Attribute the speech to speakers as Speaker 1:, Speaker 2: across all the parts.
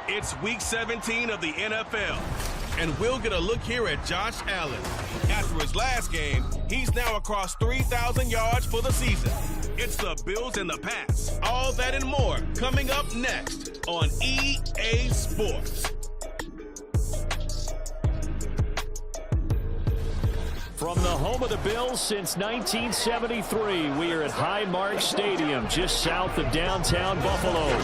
Speaker 1: It's Week 17 of the NFL, and we'll get a look here at Josh Allen. After his last game, he's now across 3,000 yards for the season. It's the Bills and the Pats. All that and more coming up next on EA Sports.
Speaker 2: From the home of the Bills since 1973, we are at Highmark Stadium, just south of downtown Buffalo.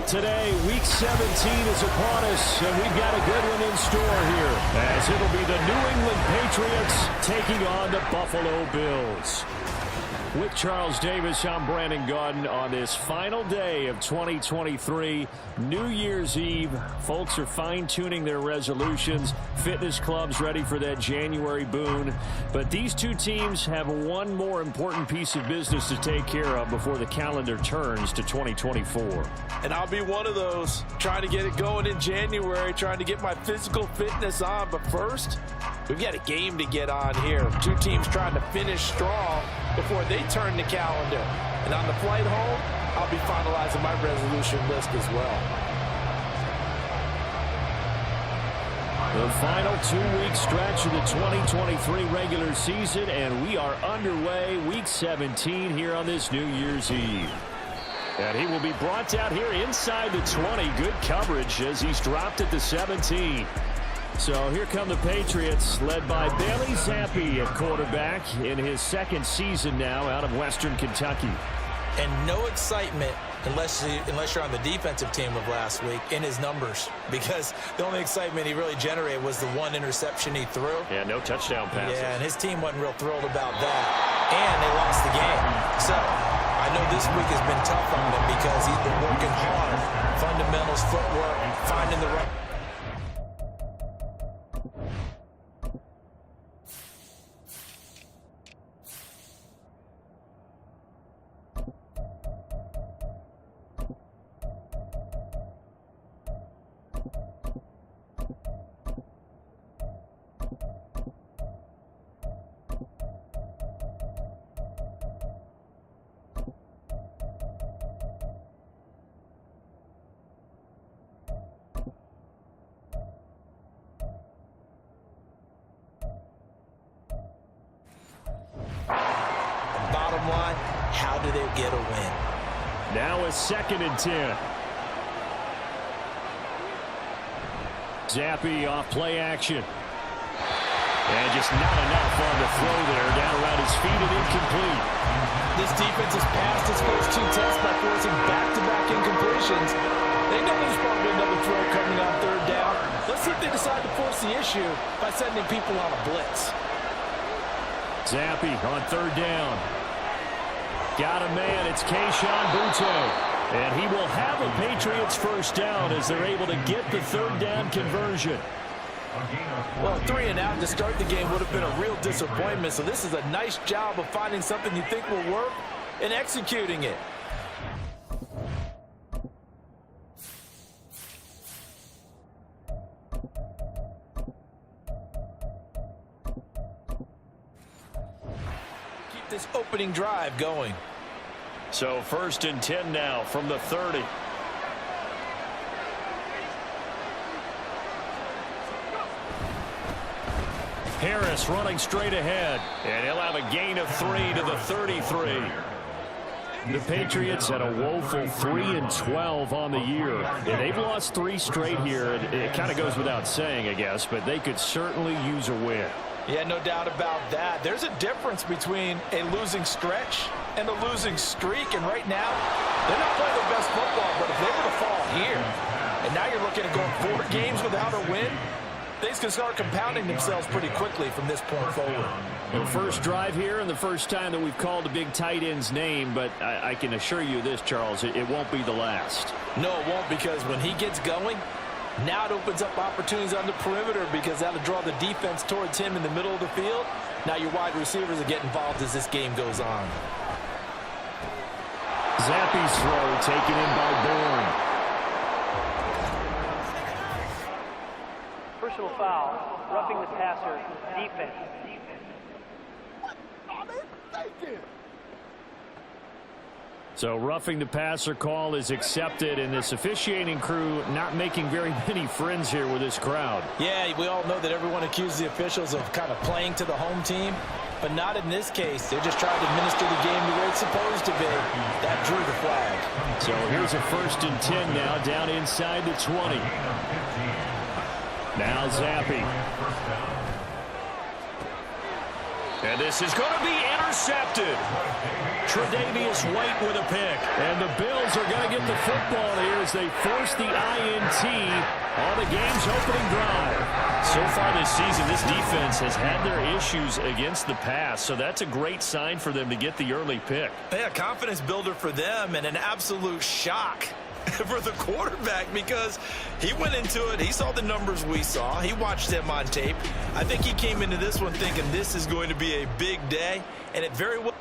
Speaker 2: Today, Week 17 is upon us, and we've got a good one in store here, as it'll be the New England Patriots taking on the Buffalo Bills. With Charles Davis, I'm Brandon Gaudin on this final day of 2023, New Year's Eve. Folks are fine-tuning their resolutions. Fitness clubs ready for that January boon. But these two teams have one more important piece of business to take care of before the calendar turns to 2024.
Speaker 3: And I'll be one of those, trying to get it going in January, trying to get my physical fitness on. But first, we've got a game to get on here. Two teams trying to finish strong before they turn the calendar. And on the flight home, I'll be finalizing my resolution list as well.
Speaker 2: The final 2-week stretch of the 2023 regular season, and we are underway, Week 17 here on this New Year's Eve. And he will be brought out here inside the 20. Good coverage as he's dropped at the 17. So here come the Patriots, led by Bailey Zappi at quarterback in his second season now out of Western Kentucky.
Speaker 4: And no excitement unless you're on the defensive team of last week in his numbers, because the only excitement he really generated was the one interception he threw.
Speaker 2: Yeah, no touchdown passes.
Speaker 4: Yeah, and his team wasn't real thrilled about that. And they lost the game. So I know this week has been tough on him because he's been working hard. Fundamentals, footwork, finding the right. Bottom line, how do they get a win?
Speaker 2: Now it's 2nd and 10. Zappi off play action. And just not enough on the throw there, down around his feet and incomplete.
Speaker 4: This defense has passed its first two tests by forcing back-to-back incompletions. They know there's probably another throw coming on 3rd down. Let's see if they decide to force the issue by sending people on a blitz.
Speaker 2: Zappi on 3rd down. Got a man, it's Kayshon Boutte. And he will have a Patriots first down as they're able to get the 3rd down conversion.
Speaker 4: Well, 3 and out to start the game would have been a real disappointment, so this is a nice job of finding something you think will work and executing it. Keep this opening drive going.
Speaker 2: So 1st and 10 now from the 30. Harris running straight ahead, and he'll have a gain of 3 to the 33. The Patriots had a woeful 3-12 on the year, and they've lost 3 straight here. It kind of goes without saying, I guess, but they could certainly use a win.
Speaker 4: Yeah, no doubt about that. There's a difference between a losing stretch and a losing streak, and right now, they're not playing their best football, but if they were to fall here, and now you're looking at going 4 games without a win, things can start compounding themselves pretty quickly from this point forward.
Speaker 2: The first drive here and the first time that we've called a big tight end's name, but I can assure you this, Charles, it won't be the last.
Speaker 4: No, it won't, because when he gets going, now it opens up opportunities on the perimeter because that'll draw the defense towards him in the middle of the field. Now your wide receivers will get involved as this game goes on.
Speaker 2: Zappi's throw taken in by Bourne.
Speaker 5: Personal foul, roughing the passer, defense.
Speaker 2: So roughing the passer call is accepted, and this officiating crew not making very many friends here with this crowd.
Speaker 4: Yeah, we all know that everyone accuses the officials of kind of playing to the home team, but not in this case. They're just trying to administer the game the way it's supposed to be. That drew the flag.
Speaker 2: So here's a 1st and 10 now, down inside the 20. Now Zappi. And this is going to be intercepted. Tre'Davious White with a pick. And the Bills are going to get the football here as they force the INT on the game's opening drive. So far this season, this defense has had their issues against the pass, so that's a great sign for them to get the early pick.
Speaker 4: Yeah, confidence builder for them and an absolute shock for the quarterback because he went into it. He saw the numbers we saw. He watched them on tape. I think he came into this one thinking this is going to be a big day, and it very well.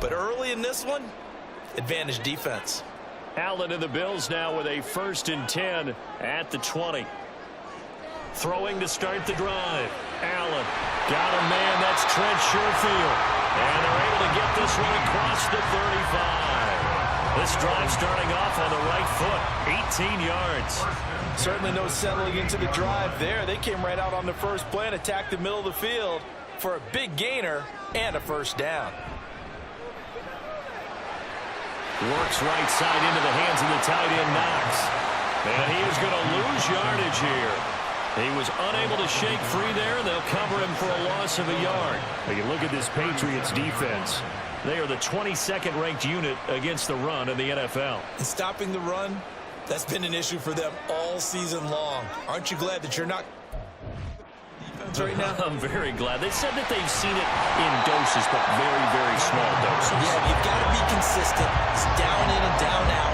Speaker 4: But early in this one, advantage defense.
Speaker 2: Allen and the Bills now with a 1st and 10 at the 20. Throwing to start the drive. Allen got a man. That's Trent Sherfield. And they're able to get this one across the 35. This drive starting off on the right foot. 18 yards.
Speaker 4: Certainly no settling into the drive there. They came right out on the first play and attacked the middle of the field for a big gainer and a 1st down.
Speaker 2: Works right side into the hands of the tight end, Knox. And he is going to lose yardage here. He was unable to shake free there, and they'll cover him for a loss of a yard. Now you look at this Patriots defense. They are the 22nd ranked unit against the run in the NFL.
Speaker 4: And stopping the run, that's been an issue for them all season long. Aren't you glad that you're not right now?
Speaker 2: I'm very glad. They said that they've seen it in doses, but very, very small doses.
Speaker 4: Yeah, you've got to be consistent. It's down in and down out.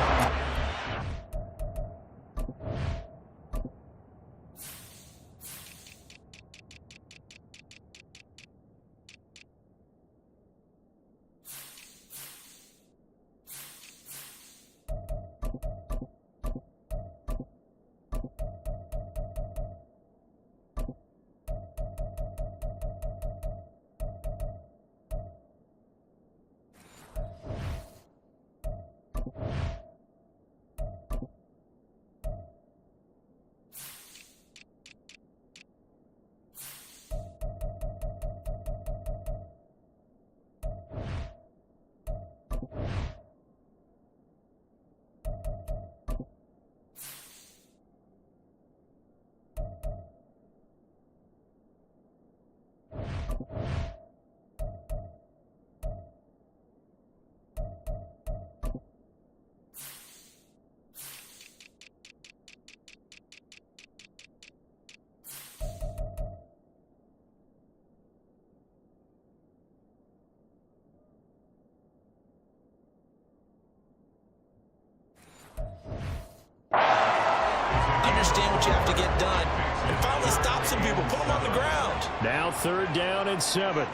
Speaker 4: Understand what you have to get done and finally stop some people, put them on the ground.
Speaker 2: Now 3rd down and 7.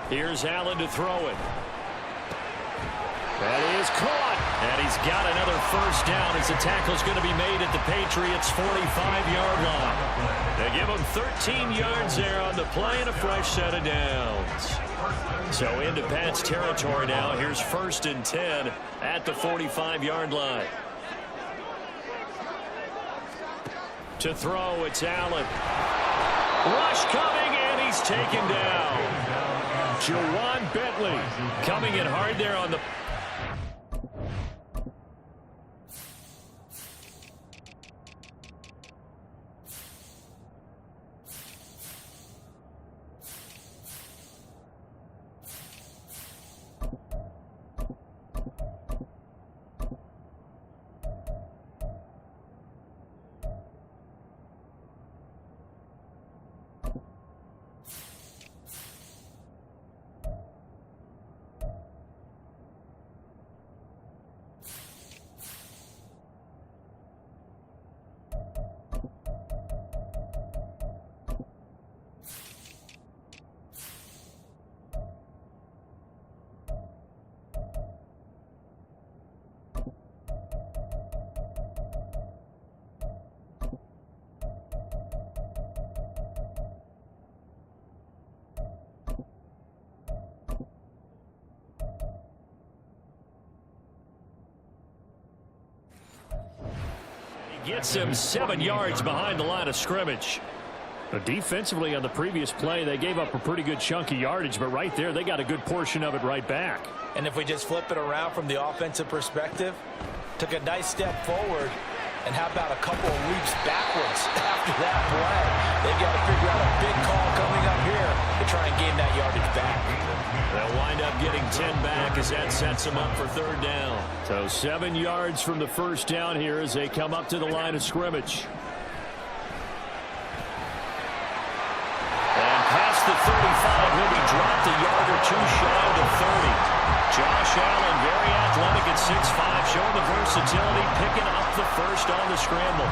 Speaker 2: Here's Allen to throw it. That is caught. And he's got another 1st down as the tackle's going to be made at the Patriots' 45-yard line. They give him 13 yards there on the play and a fresh set of downs. So into Pat's territory now. Here's 1st and 10 at the 45-yard line. To throw, it's Allen. Rush coming, and he's taken down. Jawan Bentley coming in hard there on the... Gets him 7 yards behind the line of scrimmage. Defensively on the previous play, they gave up a pretty good chunk of yardage, but right there, they got a good portion of it right back.
Speaker 4: And if we just flip it around from the offensive perspective, took a nice step forward, and how about a couple of leaps backwards after that play? They've got to figure out a big call coming up here to try and gain that yardage back.
Speaker 2: They'll wind up getting 10 back as that sets them up for 3rd down. So 7 yards from the first down here as they come up to the line of scrimmage. And past the 35, he'll be dropped a yard or two shy of the 30. Josh Allen, very athletic at 6'5", showing the versatility, picking up the first on the scramble.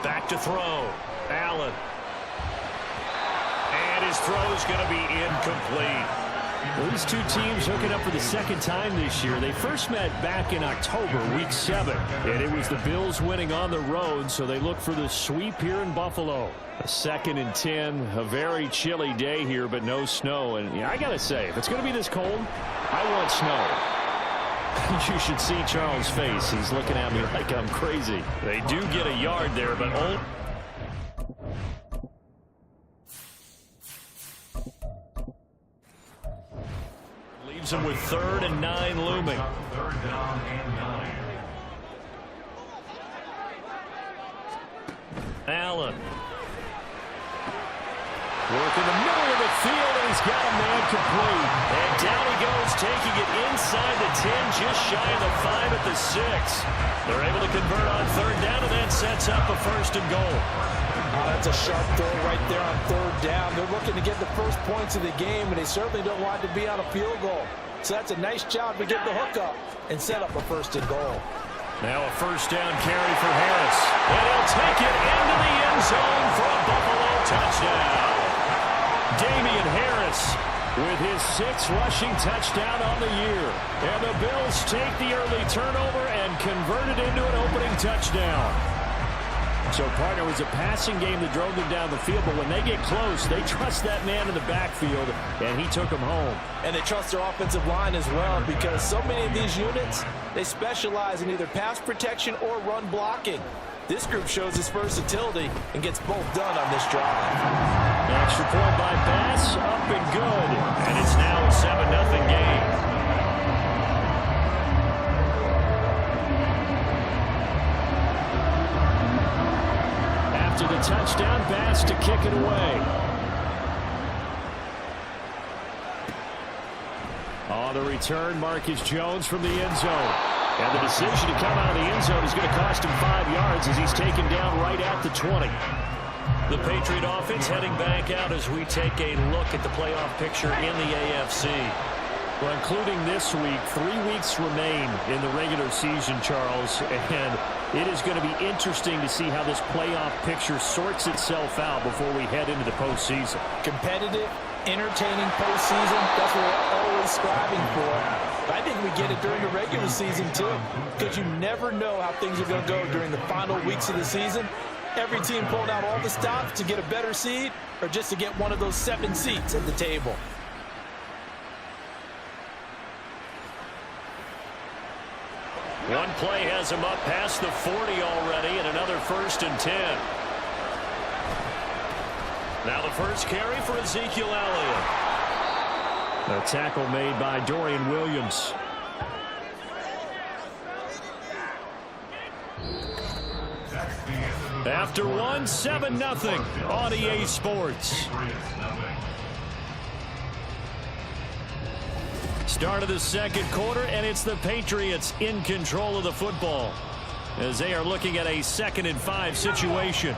Speaker 2: Back to throw. Allen. And his throw is going to be incomplete. Well, these two teams hooking up for the second time this year. They first met back in October, week 7. And it was the Bills winning on the road, so they look for the sweep here in Buffalo. A 2nd and 10, a very chilly day here, but no snow. And yeah, I got to say, if it's going to be this cold, I want snow. You should see Charles' face. He's looking at me like I'm crazy. They do get a yard there, but only... Leaves him with 3rd and 9 looming. Allen. Work in the middle of the field, and he's got a man complete. And down he goes, taking it inside the 10, just shy of the 5 at the 6. They're able to convert on 3rd down, and that sets up a 1st and goal.
Speaker 3: Oh, that's a sharp throw right there on 3rd down. They're looking to get the first points of the game, and they certainly don't want it to be on a field goal. So that's a nice job to get the hook up and set up a 1st and goal.
Speaker 2: Now a 1st down carry for Harris. And he'll take it into the end zone for a Buffalo touchdown. Damian Harris with his 6th rushing touchdown on the year. And the Bills take the early turnover and convert it into an opening touchdown. So, partner, it was a passing game that drove them down the field, but when they get close, they trust that man in the backfield, and he took them home.
Speaker 3: And they trust their offensive line as well, because so many of these units, they specialize in either pass protection or run blocking. This group shows its versatility and gets both done on this drive.
Speaker 2: Extra point by Bass, up and good. And it's now a 7-0 game. After the touchdown, Bass to kick it away. On the return, Marcus Jones from the end zone. And the decision to come out of the end zone is going to cost him 5 yards as he's taken down right at the 20. The Patriot offense heading back out as we take a look at the playoff picture in the AFC. Well, including this week, 3 weeks remain in the regular season, Charles, and it is going to be interesting to see how this playoff picture sorts itself out before we head into the postseason.
Speaker 3: Competitive, entertaining postseason, that's what we're always striving for. I think we get it during the regular season, too, because you never know how things are going to go during the final weeks of the season. Every team pulling out all the stops to get a better seed or just to get one of those 7 seats at the table.
Speaker 2: One play has him up past the 40 already, and another 1st and 10. Now the first carry for Ezekiel Elliott. A tackle made by Dorian Williams. After one, 7-0 on EA Sports. Start of the second quarter, and it's the Patriots in control of the football as they are looking at a 2nd and 5 situation.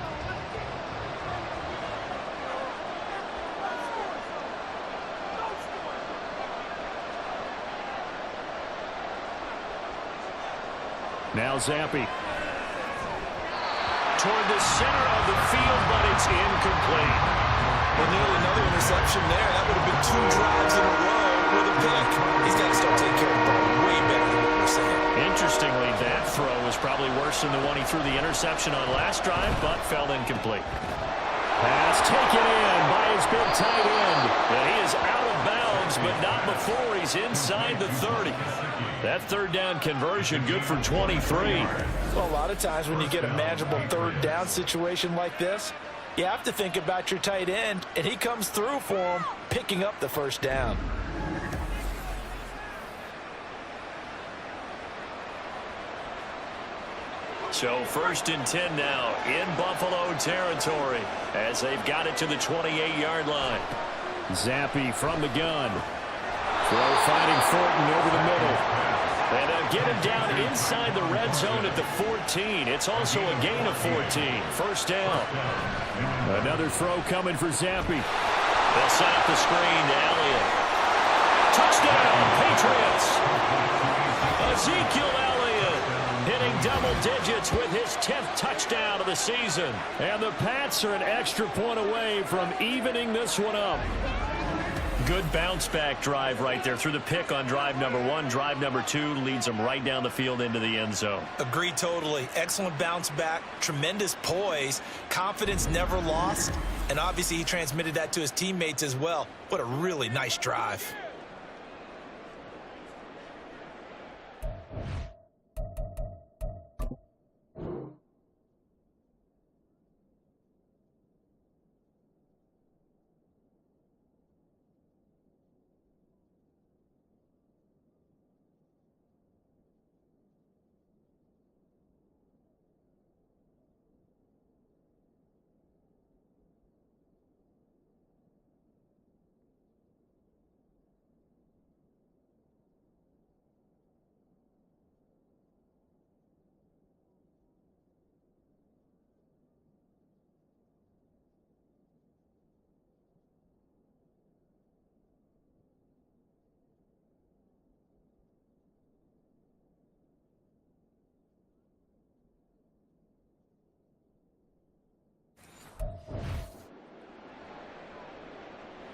Speaker 2: Now Zappi. Toward the center of the field, but it's incomplete.
Speaker 4: Well, nearly another interception there. That would have been 2 drives in a row with a pick. He's got to start taking care of the ball way better than what we're saying.
Speaker 2: Interestingly, that throw was probably worse than the one he threw the interception on last drive, but fell incomplete. Pass taken in by his big tight end. And he is out of bounds, but not before he's inside the 30. That 3rd down conversion good for 23.
Speaker 3: Well, a lot of times when you get a manageable 3rd down situation like this, you have to think about your tight end, and he comes through for him, picking up the 1st down.
Speaker 2: So 1st and 10 now in Buffalo territory as they've got it to the 28-yard line. Zappi from the gun. Throw finding Fortin over the middle. And they'll get him down inside the red zone at the 14. It's also a gain of 14. 1st down. Another throw coming for Zappi. They'll set up the screen to Elliott. Touchdown, Patriots. Ezekiel Elliott hitting double digits with his 10th touchdown of the season. And the Pats are an extra point away from evening this one up. Good bounce-back drive right there through the pick on drive number 1. Drive number 2 leads them right down the field into the end zone.
Speaker 4: Agreed totally. Excellent bounce back, tremendous poise, confidence never lost, and obviously he transmitted that to his teammates as well. What a really nice drive.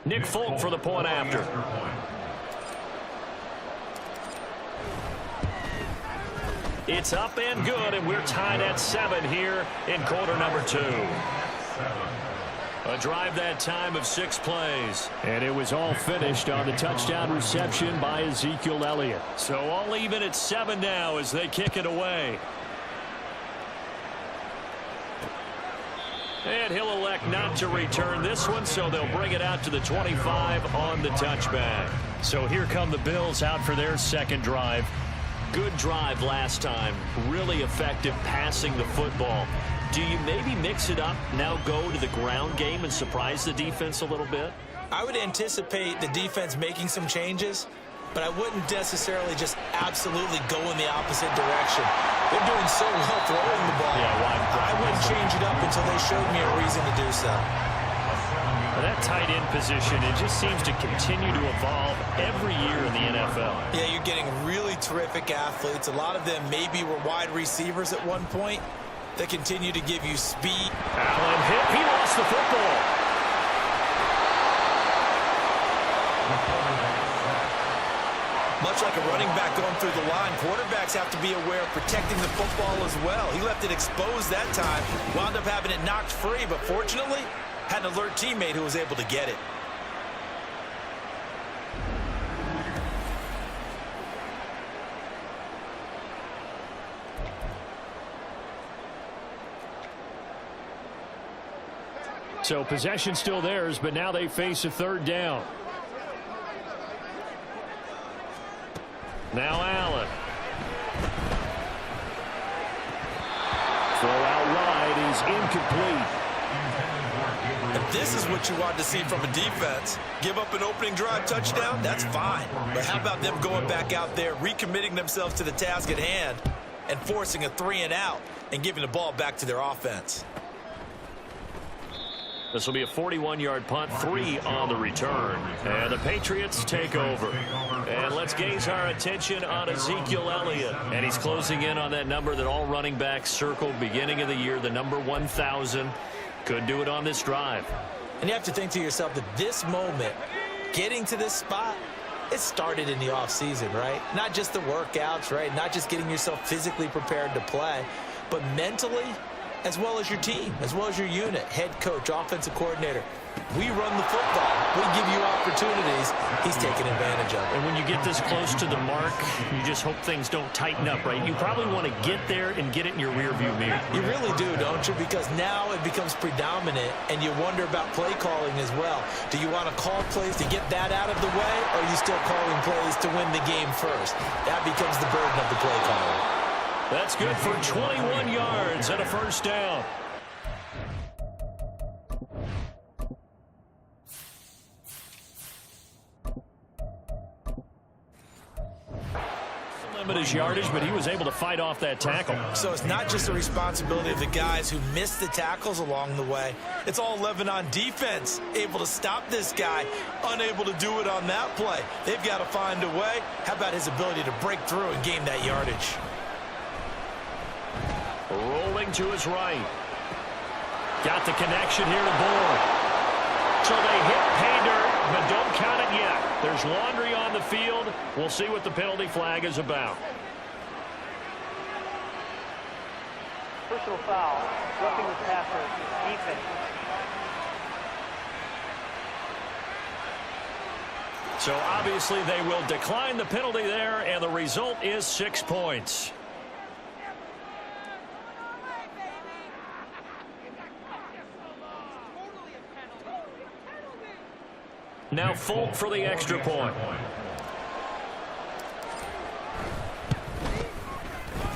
Speaker 2: Nick Folk for the point after. It's up and good, and we're tied at 7 here in quarter number 2. A drive that time of 6 plays. And it was all finished on the touchdown reception by Ezekiel Elliott. So all even at 7 now as they kick it away. And he'll elect not to return this one, so they'll bring it out to the 25 on the touchback. So here come the Bills out for their 2nd drive. Good drive last time. Really effective passing the football. Do you maybe mix it up, now go to the ground game and surprise the defense a little bit?
Speaker 4: I would anticipate the defense making some changes, but I wouldn't necessarily just absolutely go in the opposite direction. They're doing so well throwing the ball. I wouldn't change it up until they showed me a reason to do so.
Speaker 2: That tight end position, it just seems to continue to evolve every year in the NFL.
Speaker 4: Yeah, you're getting really terrific athletes. A lot of them maybe were wide receivers at one point. They continue to give you speed.
Speaker 2: Allen hit. He lost the football.
Speaker 4: Much like a running back going through the line, quarterbacks have to be aware of protecting the football as well. He left it exposed that time, wound up having it knocked free, but fortunately, had an alert teammate who was able to get it.
Speaker 2: So possession still theirs, but now they face a third down. Now Allen. Throw out wide is incomplete.
Speaker 4: If this is what you want to see from a defense, give up an opening drive touchdown, that's fine. But how about them going back out there, recommitting themselves to the task at hand, and forcing a 3-and-out and giving the ball back to their offense?
Speaker 2: This will be a 41-yard punt, 3 on the return. And the Patriots take over. And let's gaze our attention on Ezekiel Elliott. And he's closing in on that number that all running backs circled beginning of the year, the number 1,000. Could do it on this drive.
Speaker 4: And you have to think to yourself that this moment, getting to this spot, it started in the offseason, right? Not just the workouts, right? Not just getting yourself physically prepared to play, but mentally, as well as your team, as well as your unit, head coach, offensive coordinator. We run the football. We give you opportunities. He's taking advantage of it.
Speaker 2: And when you get this close to the mark, you just hope things don't tighten up, right? You probably want to get there and get it in your rearview mirror.
Speaker 4: You really do, don't you? Because now it becomes predominant, and you wonder about play calling as well. Do you want to call plays to get that out of the way, or are you still calling plays to win the game first? That becomes the burden of the play caller.
Speaker 2: That's good for 21 yards and a first down. Limit his yardage, but he was able to fight off that tackle.
Speaker 4: So it's not just the responsibility of the guys who missed the tackles along the way. It's all 11 on defense, able to stop this guy, unable to do it on that play. They've got to find a way. How about his ability to break through and gain that yardage?
Speaker 2: Rolling to his right. Got the connection here to Bourne. So they hit pay dirt, but don't count it yet. There's laundry on the field. We'll see what the penalty flag is about.
Speaker 5: Personal foul, roughing the passer, defense.
Speaker 2: So obviously they will decline the penalty there, and the result is 6 points. Now Folk for the extra point.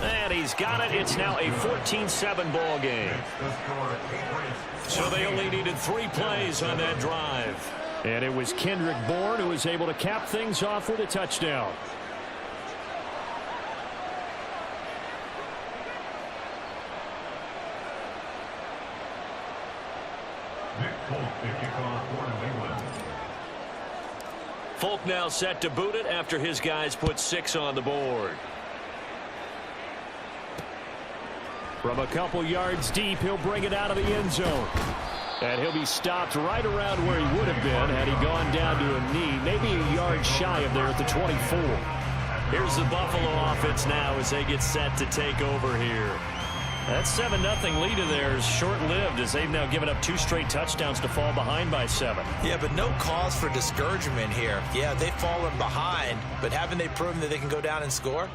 Speaker 2: And he's got it. It's now a 14-7 ball game. So they only needed 3 plays on that drive. And it was Kendrick Bourne who was able to cap things off with a touchdown. Folk now set to boot it after his guys put 6 on the board. From a couple yards deep, he'll bring it out of the end zone. And he'll be stopped right around where he would have been had he gone down to a knee, maybe a yard shy of there at the 24. Here's the Buffalo offense now as they get set to take over here. That 7-0 lead of theirs short-lived as they've now given up 2 straight touchdowns to fall behind by 7.
Speaker 4: Yeah, but no cause for discouragement here. Yeah, they've fallen behind, but haven't they proven that they can go down and score?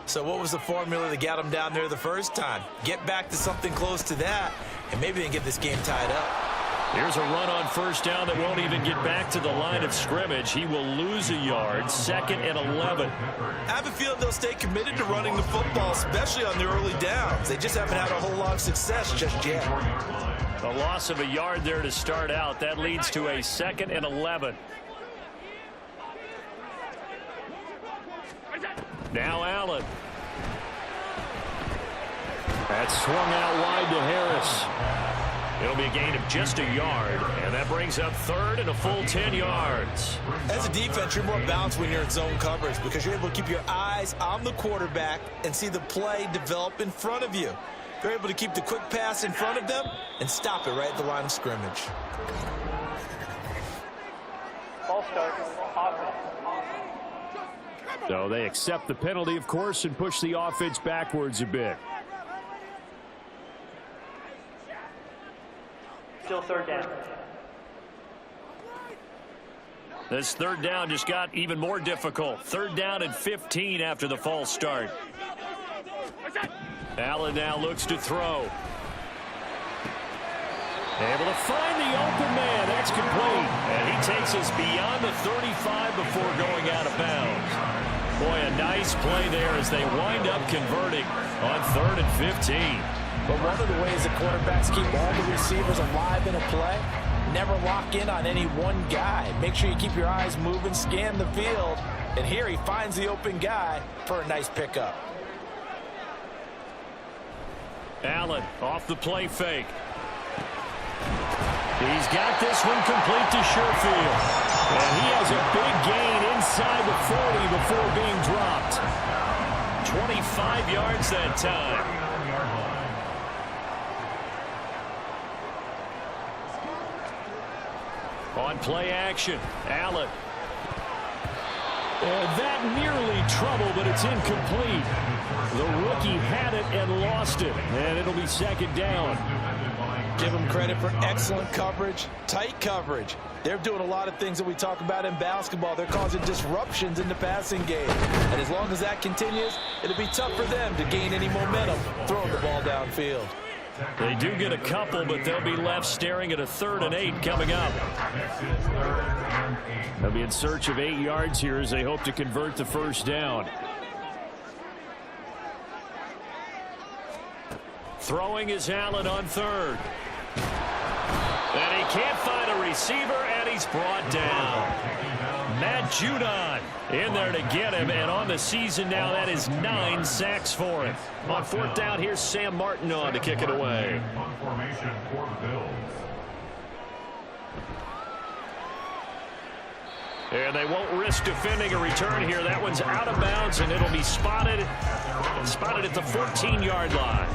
Speaker 4: So what was the formula that got them down there the first time? Get back to something close to that, and maybe they can get this game tied up.
Speaker 2: Here's a run on first down that won't even get back to the line of scrimmage. He will lose a yard, 2nd and 11.
Speaker 4: I have a feeling they'll stay committed to running the football, especially on the early downs. They just haven't had a whole lot of success just yet.
Speaker 2: A loss of a yard there to start out. That leads to a 2nd and 11. Now Allen. That's swung out wide to Harris. It'll be a gain of just a yard, and that brings up 3rd and a full 10 yards.
Speaker 4: As a defense, you're more balanced when you're in zone coverage because you're able to keep your eyes on the quarterback and see the play develop in front of you. You're able to keep the quick pass in front of them and stop it right at the line of scrimmage.
Speaker 5: Ball start, offense.
Speaker 2: So they accept the penalty, of course, and push the offense backwards a bit.
Speaker 5: Still third down.
Speaker 2: This 3rd down just got even more difficult. 3rd down and 15 after the false start. Allen now looks to throw. Able to find the open man. That's complete. And he takes us beyond the 35 before going out of bounds. Boy, a nice play there as they wind up converting on 3rd and 15.
Speaker 3: But one of the ways the quarterbacks keep all the receivers alive in a play, never lock in on any one guy. Make sure you keep your eyes moving, scan the field. And here he finds the open guy for a nice pickup.
Speaker 2: Allen off the play fake. He's got this one complete to Sherfield. And he has a big gain inside the 40 before being dropped. 25 yards that time. On play action, Allen. And that nearly trouble, but it's incomplete. The rookie had it and lost it, and it'll be 2nd down.
Speaker 3: Give them credit for excellent coverage, tight coverage. They're doing a lot of things that we talk about in basketball. They're causing disruptions in the passing game. And as long as that continues, it'll be tough for them to gain any momentum throwing the ball downfield.
Speaker 2: They do get a couple, but they'll be left staring at a 3rd and 8 coming up. They'll be in search of 8 yards here as they hope to convert the 1st down. Throwing is Allen on 3rd. And he can't find a receiver, and he's brought down. Matt Judon in there to get him, and on the season now, that is 9 sacks for him. On 4th down, here's Sam Martin on to kick it away. And they won't risk defending a return here. That one's out of bounds, and it'll be spotted at the 14-yard line.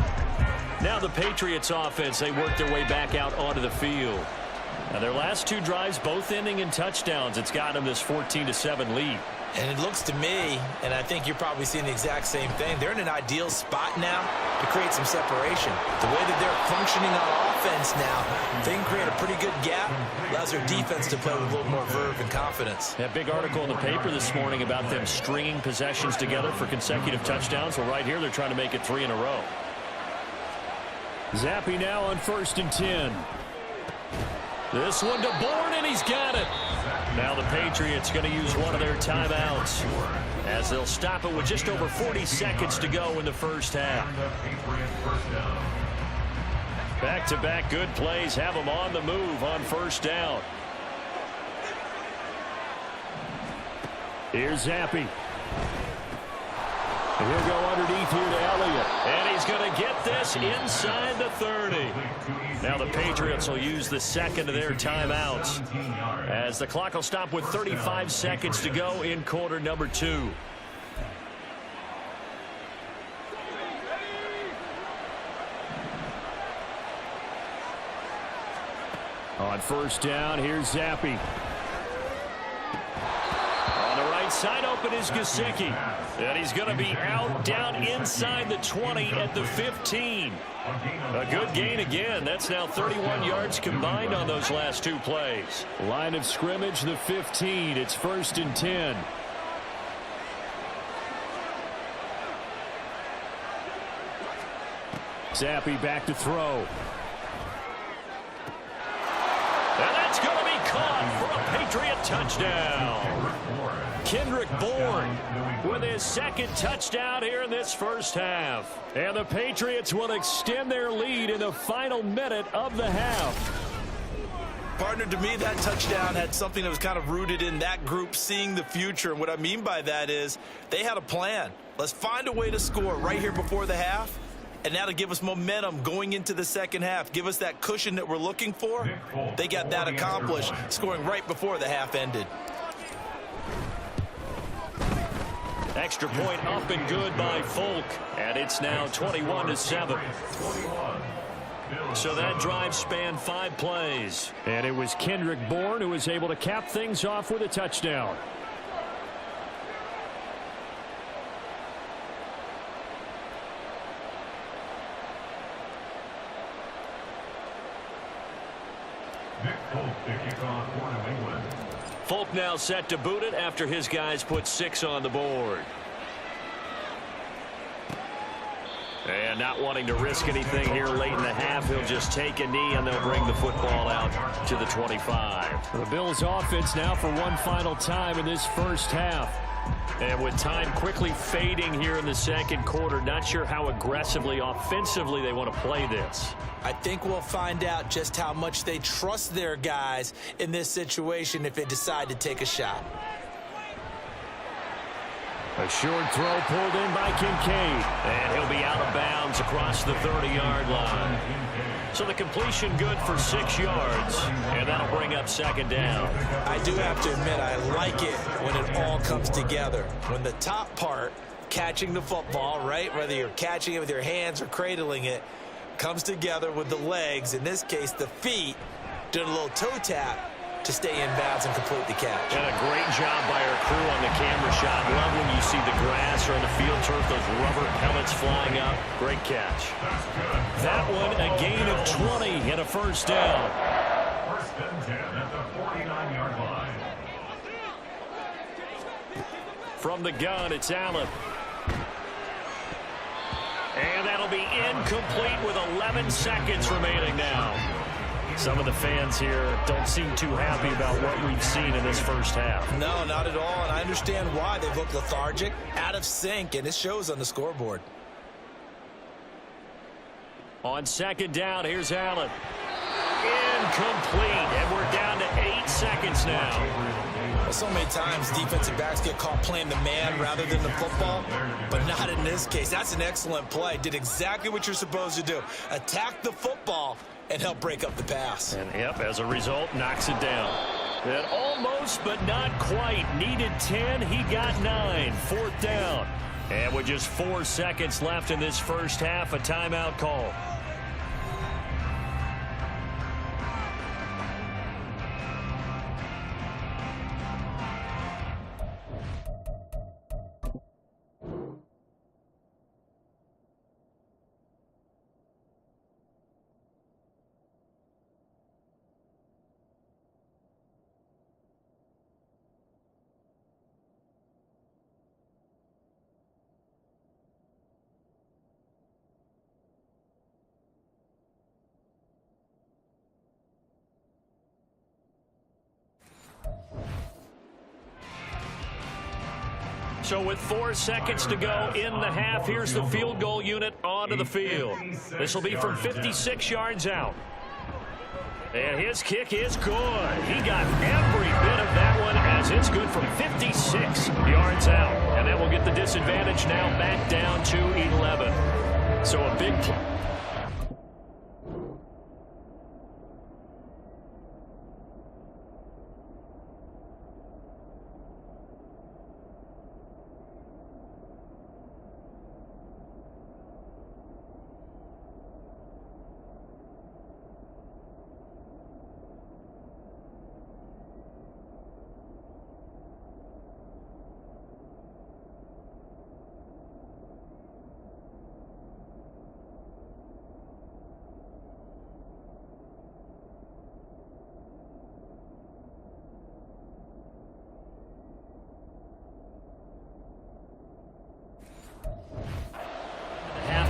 Speaker 2: Now the Patriots offense, they work their way back out onto the field. Now their last 2 drives, both ending in touchdowns. It's got them this 14-7 lead.
Speaker 3: And it looks to me, and I think you're probably seeing the exact same thing, they're in an ideal spot now to create some separation. The way that they're functioning on offense now, they can create a pretty good gap, allows their defense to play with a little more verve and confidence.
Speaker 2: That big article in the paper this morning about them stringing possessions together for consecutive touchdowns. Well, right here they're trying to make it 3 in a row. Zappi now on 1st and 10. This one to Bourne, and he's got it. Now the Patriots going to use one of their timeouts as they'll stop it with just over 40 seconds to go in the 1st half. Back-to-back good plays have them on the move on 1st down. Here's Zappi. He'll go underneath here to Elliott. And he's going to get this inside the 30. Now the Patriots will use the 2nd of their timeouts as the clock will stop with 35 seconds to go in quarter number 2. On 1st down, here's Zappi. On the right side, open is Gesicki. And he's going to be out down inside the 20 at the 15. A good gain again. That's now 31 yards combined on those last 2 plays. Line of scrimmage, the 15. It's 1st and 10. Zappi back to throw. And that's going to be caught for a Patriot touchdown. Kendrick Bourne with his 2nd touchdown here in this 1st half. And the Patriots will extend their lead in the final minute of the half.
Speaker 3: Partner, to me, that touchdown had something that was kind of rooted in that group seeing the future. And what I mean by that is they had a plan. Let's find a way to score right here before the half. And that'll give us momentum going into the 2nd half. Give us that cushion that we're looking for. They got that accomplished, scoring right before the half ended.
Speaker 2: Extra point up and good by Folk. And it's now 21-7. So that drive spanned 5 plays. And it was Kendrick Bourne who was able to cap things off with a touchdown. Folk now set to boot it after his guys put 6 on the board. And not wanting to risk anything here late in the half, he'll just take a knee and they'll bring the football out to the 25. The Bills offense now for one final time in this first half. And with time quickly fading here in the second quarter, not sure how aggressively, offensively they want to play this.
Speaker 4: I think we'll find out just how much they trust their guys in this situation if they decide to take a shot.
Speaker 2: A short throw pulled in by Kincaid, and he'll be out of bounds across the 30-yard line. So the completion good for 6 yards, and that'll bring up second down.
Speaker 4: I do have to admit, I like it when it all comes together. When the top part, catching the football, right, whether you're catching it with your hands or cradling it, comes together with the legs, in this case the feet, doing a little toe tap to stay in bounds and complete the catch.
Speaker 2: And a great job by our crew on the camera shot. Love when you see the grass or on the field turf, those rubber pellets flying up. Great catch. That one, a gain of 20 and a first down.
Speaker 6: First and 10 at the 49-yard line.
Speaker 2: From the gun, it's Allen. And that'll be incomplete with 11 seconds remaining now. Some of the fans here don't seem too happy about what we've seen in this first half.
Speaker 4: No, not at all, and I understand why. They've looked lethargic, out of sync, and it shows on the scoreboard.
Speaker 2: On second down, here's Allen. Incomplete, and we're down to 8 seconds now.
Speaker 4: So many times defensive backs get caught playing the man rather than the football, but not in this case. That's an excellent play. Did exactly what you're supposed to do. Attack the football and help break up the pass.
Speaker 2: And, yep, as a result, knocks it down. And almost, but not quite. Needed 10, he got 9. Fourth down. And with just 4 seconds left in this first half, a timeout call. So with 4 seconds to go in the half, here's the field goal unit onto the field. This will be from 56 yards out. And his kick is good. He got every bit of that one as it's good from 56 yards out. And that will get the disadvantage now back down to 11. So a big play.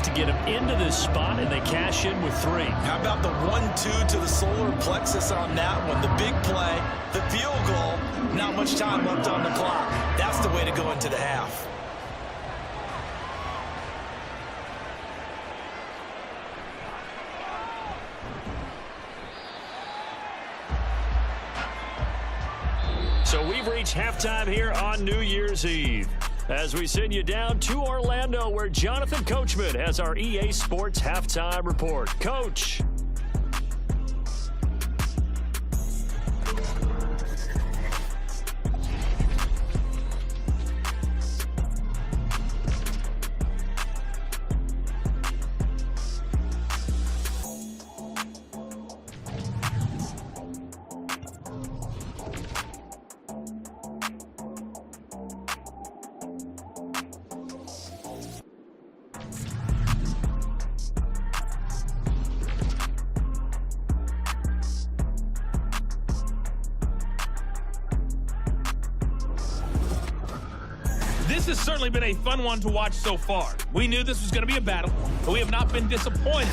Speaker 2: To get him into this spot, and they cash in with 3.
Speaker 4: How about the 1-2 to the solar plexus on that one? The big play, the field goal, not much time left on the clock. That's the way to go into the half.
Speaker 2: So we've reached halftime here on New Year's Eve, as we send you down to Orlando, where Jonathan Coachman has our EA Sports Halftime Report. Coach.
Speaker 7: This has certainly been a fun one to watch so far. We knew this was going to be a battle, but we have not been disappointed.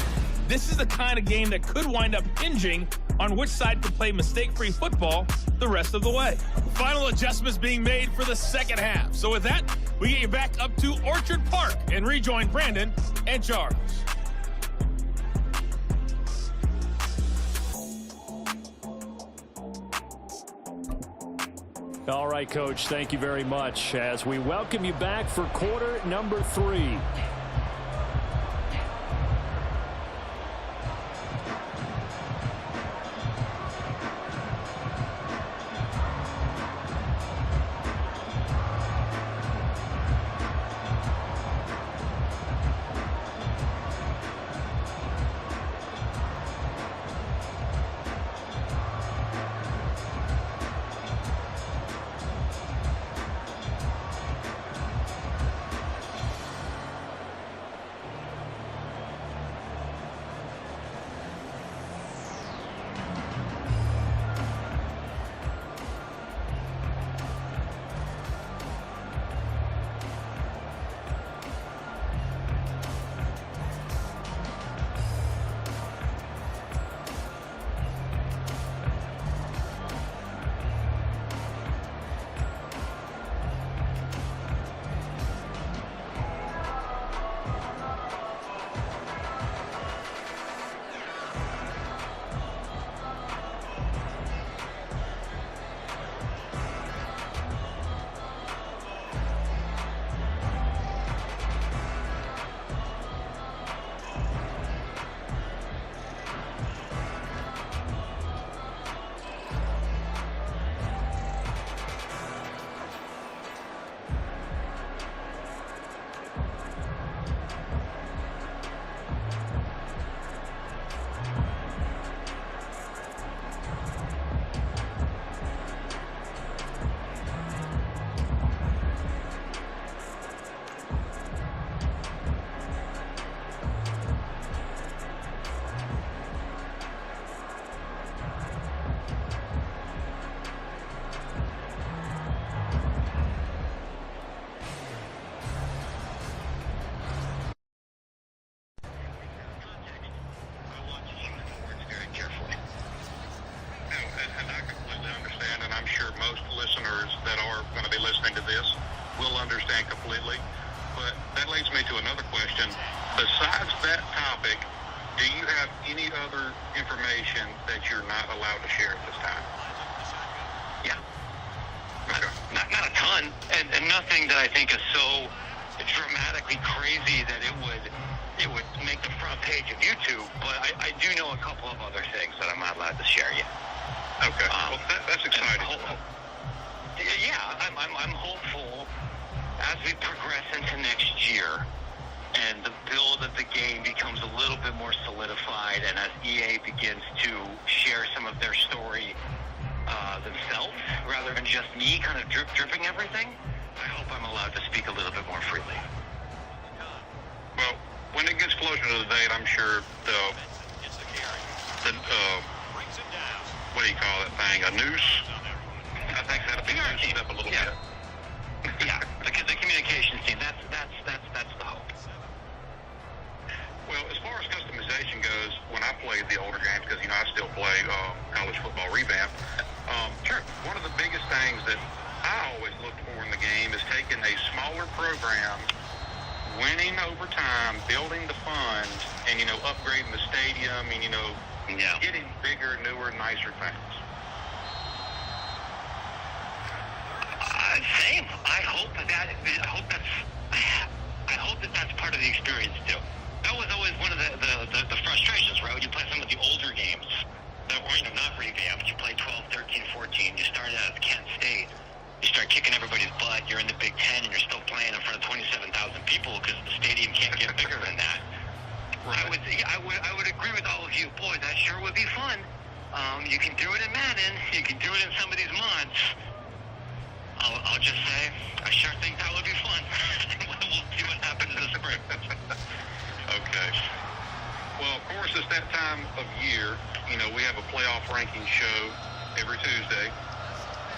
Speaker 7: This is the kind of game that could wind up hinging on which side can play mistake-free football the rest of the way. Final adjustments being made for the second half. So with that, we get you back up to Orchard Park and rejoin Brandon and Charles.
Speaker 2: All right, Coach, thank you very much as we welcome you back for quarter number 3.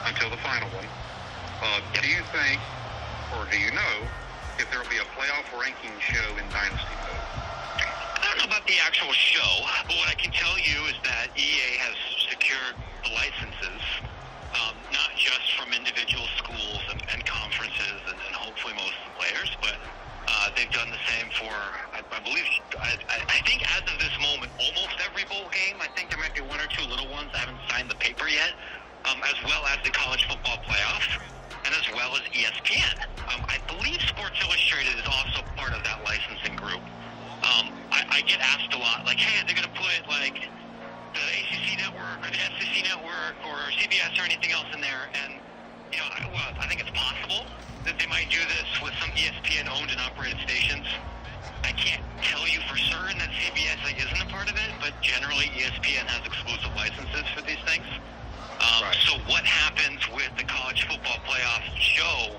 Speaker 8: until the final one. Do you think or do you know if there will be a playoff ranking show in Dynasty mode?
Speaker 9: I don't know about the actual show, but what I can tell you is that EA has secured the licenses, not just from individual schools and conferences and hopefully most of the players, but they've done the same for, I believe, I think as of this moment, almost every bowl game. I think there might be one or two little ones. I haven't signed the paper yet, as well as the college football playoff, and as well as ESPN. I believe Sports Illustrated is also part of that licensing group. I get asked a lot, like, hey, are they going to put, like, the ACC network or the SEC network or CBS or anything else in there? And, you know, I think it's possible that they might do this with some ESPN-owned and operated stations. I can't tell you for certain that CBS isn't a part of it, but generally ESPN has exclusive licenses for these things. So what happens with the college football playoff show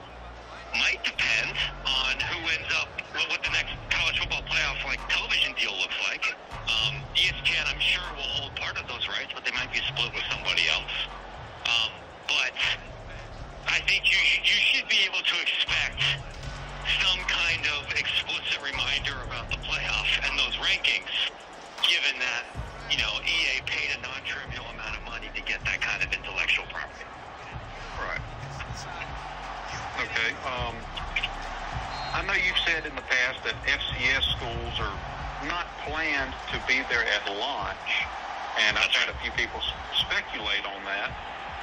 Speaker 9: might depend on who ends up, what the next college football playoff television deal looks like. ESPN, I'm sure, will hold part of those rights, but they might be split with somebody else. But I think you should be able to expect some kind of explicit reminder about the playoff and those rankings, given that, you know, EA paid a non-trivial amount of money to get that kind of intellectual property.
Speaker 8: Right. Okay. I know you've said in the past that FCS schools are not planned to be there at launch, and I've had a few people speculate on that.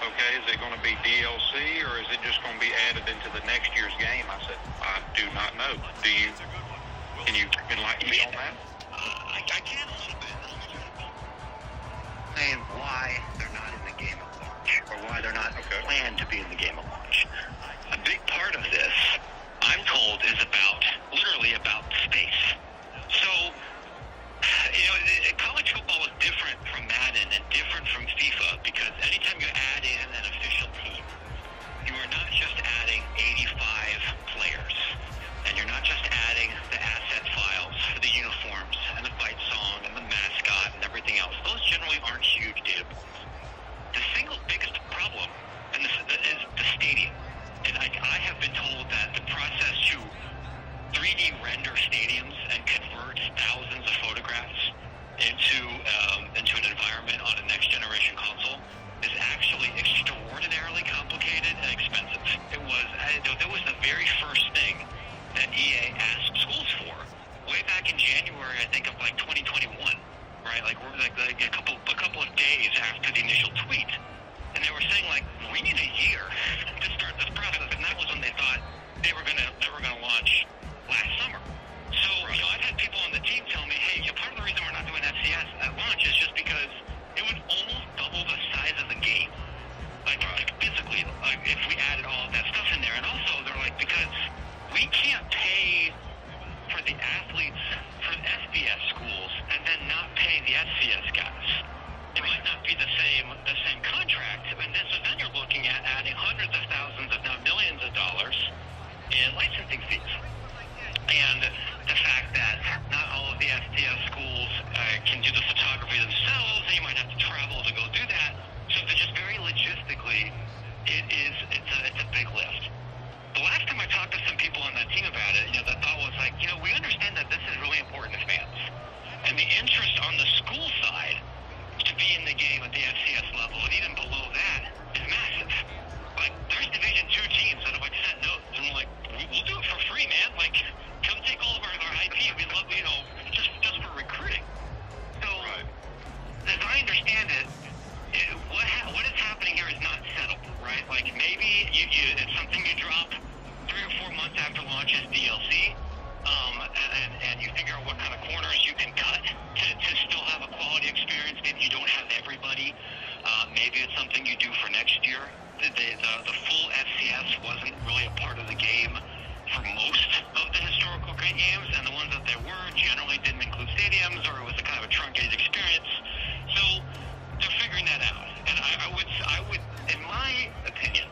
Speaker 8: Okay, is it going to be DLC, or is it just going to be added into the next year's game? I said, I do not know. Can you enlighten me on that?
Speaker 9: I can a little bit. Saying why they're not in the game at launch, or why they're not planned to be in the game at launch. A big part of this, I'm told, is literally about space. So, you know, college football is different from Madden and different from FIFA, because anytime you add in an official team, you are not just adding 85 players, and you're not just adding the asset files for the uniforms and the fight song and the mascot and everything else. Those generally aren't huge data points. The single biggest problem is the stadium. And I have been told that the process to 3D render stadiums and convert thousands of photographs into an environment on a next generation console is actually extraordinarily complicated and expensive. It was the very first thing that EA asked schools for way back in January, I think, of 2021, right? We're a couple of days after the initial tweet, and they were saying we need a year to start this process, and that was when they thought they were gonna launch last summer. So, you know, I've had people on the team tell me, hey, part of the reason we're not doing FCS at launch is just because it would almost double the size of the game, physically, if we added all of that stuff in there. And also, they're because we can't pay for the athletes for FBS schools and then not pay the FCS guys. It might not be the same contract, and so then you're looking at adding hundreds of thousands, if not millions of dollars in licensing fees. And the fact that not all of the FBS schools can do the photography themselves, and you might have to travel to go do that. So they're just very logistically, it's a big lift. The last time I talked to some people on that team about it, the thought was we understand that this is really important to fans. And the interest on the school side to be in the game at the FCS level and even below that is massive. There's Division II teams that have sent notes and we'll do it for free, man. Come take all of our IP. We love, just for recruiting. So, as I understand it, what is happening here is not settled, right? Maybe it's something you drop 3 or 4 months after launch as DLC, and you figure out what kind of corners you can cut to still have a quality experience. Maybe you don't have everybody. Maybe it's something you do for next year. The full FCS wasn't really a part of the game for most of the historical great games, and the ones that there were generally didn't include stadiums, or it was a kind of a truncated experience. So they're figuring that out. And I would, in my opinion,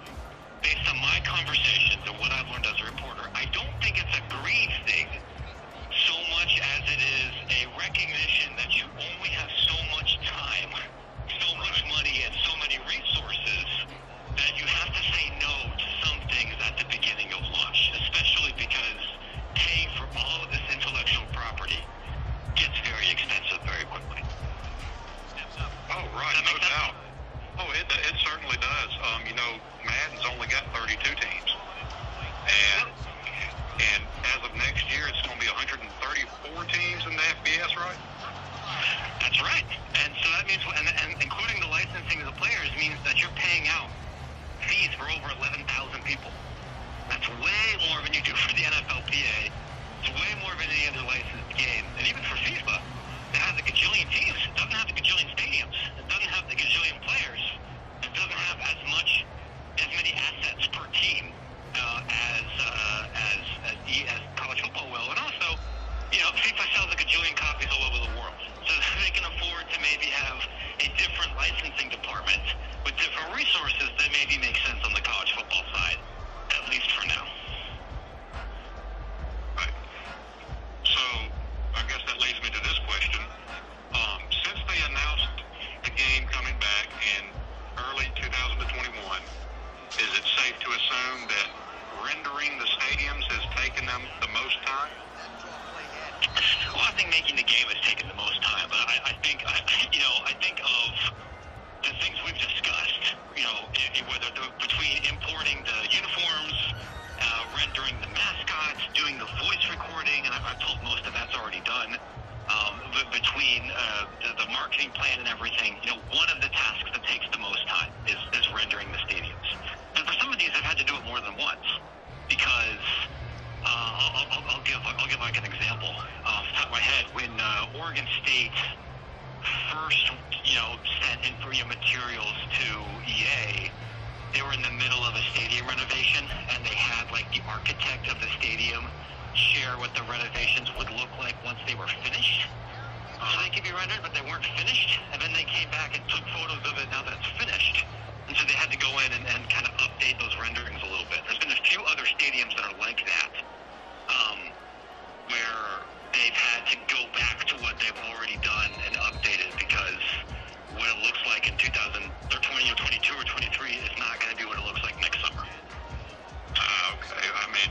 Speaker 9: based on my conversations and what I've learned as a reporter, I don't think it's a greed thing so much as it is a recognition that you only have so much time, so much money, and so many resources that
Speaker 8: assume that rendering the stadiums has taken them the most time?
Speaker 9: Well, I think making the game has taken the most time, but I think of the things we've discussed, whether between importing the uniforms, rendering the mascots, doing the voice recording, and I've told most of that's already done, between the marketing plan and everything, one of the tasks that takes the most time is rendering the stadiums. And for some of these, I've had to do it more than once because I'll give like an example off the top of my head. When Oregon State first, sent in materials to EA, they were in the middle of a stadium renovation, and they had like the architect of the stadium share what the renovations would look like once they were finished. So they could be rendered, but they weren't finished, and then they came back and took photos of it now that it's finished. And so they had to go in and kind of update those renderings a little bit. There's been a few other stadiums that are like that, where they've had to go back to what they've already done and update it because what it looks like in 2020 or 22 or 23 is not going to be what it looks like next summer.
Speaker 8: Okay. I mean,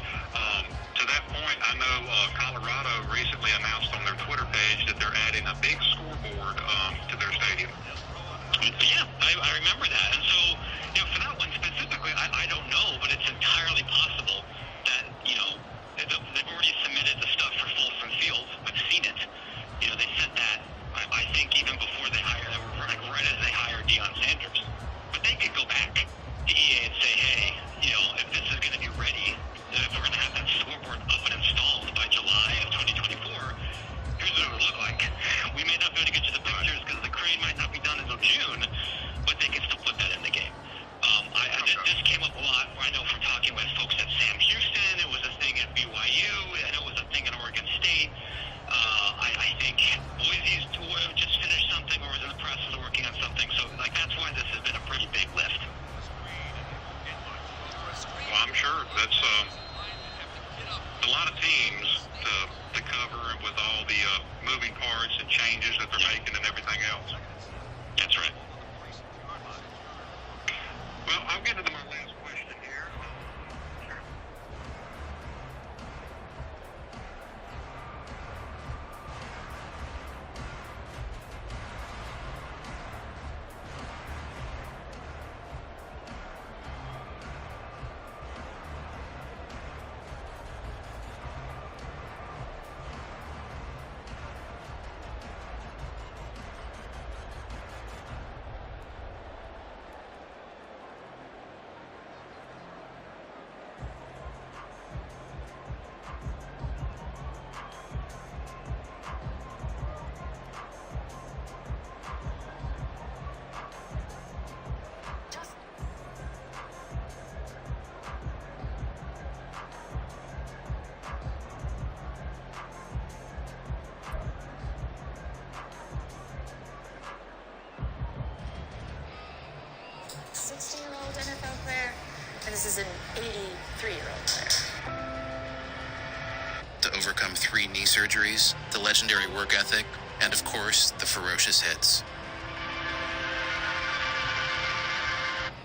Speaker 8: to that point, I know Colorado recently announced on their Twitter page that they're adding a big scoreboard to their stadium.
Speaker 9: Yeah, I remember that. And so, for that one specifically, I don't know, but it's entirely possible that, they've already submitted the stuff for Folsom Field. I've seen it. They sent that, I think, even before they hired, like right as they hired Deion Sanders. But they could go back to EA and say, hey, if this is going to be ready, if we're going to have that scoreboard up and installed by July of 2024, here's what it would look like. We may not be able to get you the pictures because the crane might not be done until June, but they can still put that in the game. This came up a lot. I know from talking with folks at Sam Houston, it was a thing at BYU. I know it was a thing at Oregon State. I think Boise's just finished something or was in the process of working on something. So, that's why this has been a pretty big lift.
Speaker 8: Well, I'm sure that's a lot of teams to cover with all the moving parts and changes that they're making and everything else.
Speaker 9: That's right.
Speaker 8: Well, I'll get into my last question here.
Speaker 10: This is an 83-year-old player.
Speaker 11: To overcome 3 knee surgeries, the legendary work ethic, and of course, the ferocious hits.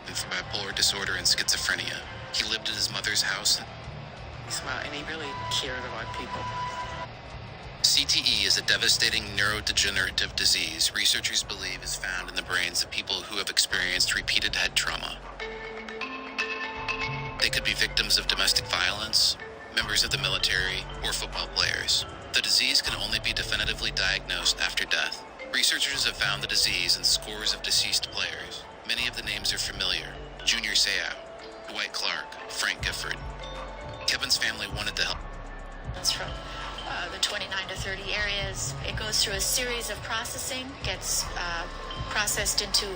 Speaker 11: And for bipolar disorder and schizophrenia, he lived at his mother's house.
Speaker 10: And he really cared about people.
Speaker 11: CTE is a devastating neurodegenerative disease researchers believe is found in the brains of people who have experienced repeated head trauma. They could be victims of domestic violence, members of the military, or football players. The disease can only be definitively diagnosed after death. Researchers have found the disease in scores of deceased players. Many of the names are familiar. Junior Seau, Dwight Clark, Frank Gifford. Kevin's family wanted to help.
Speaker 10: It's from the 29 to 30 areas. It goes through a series of processing, gets processed into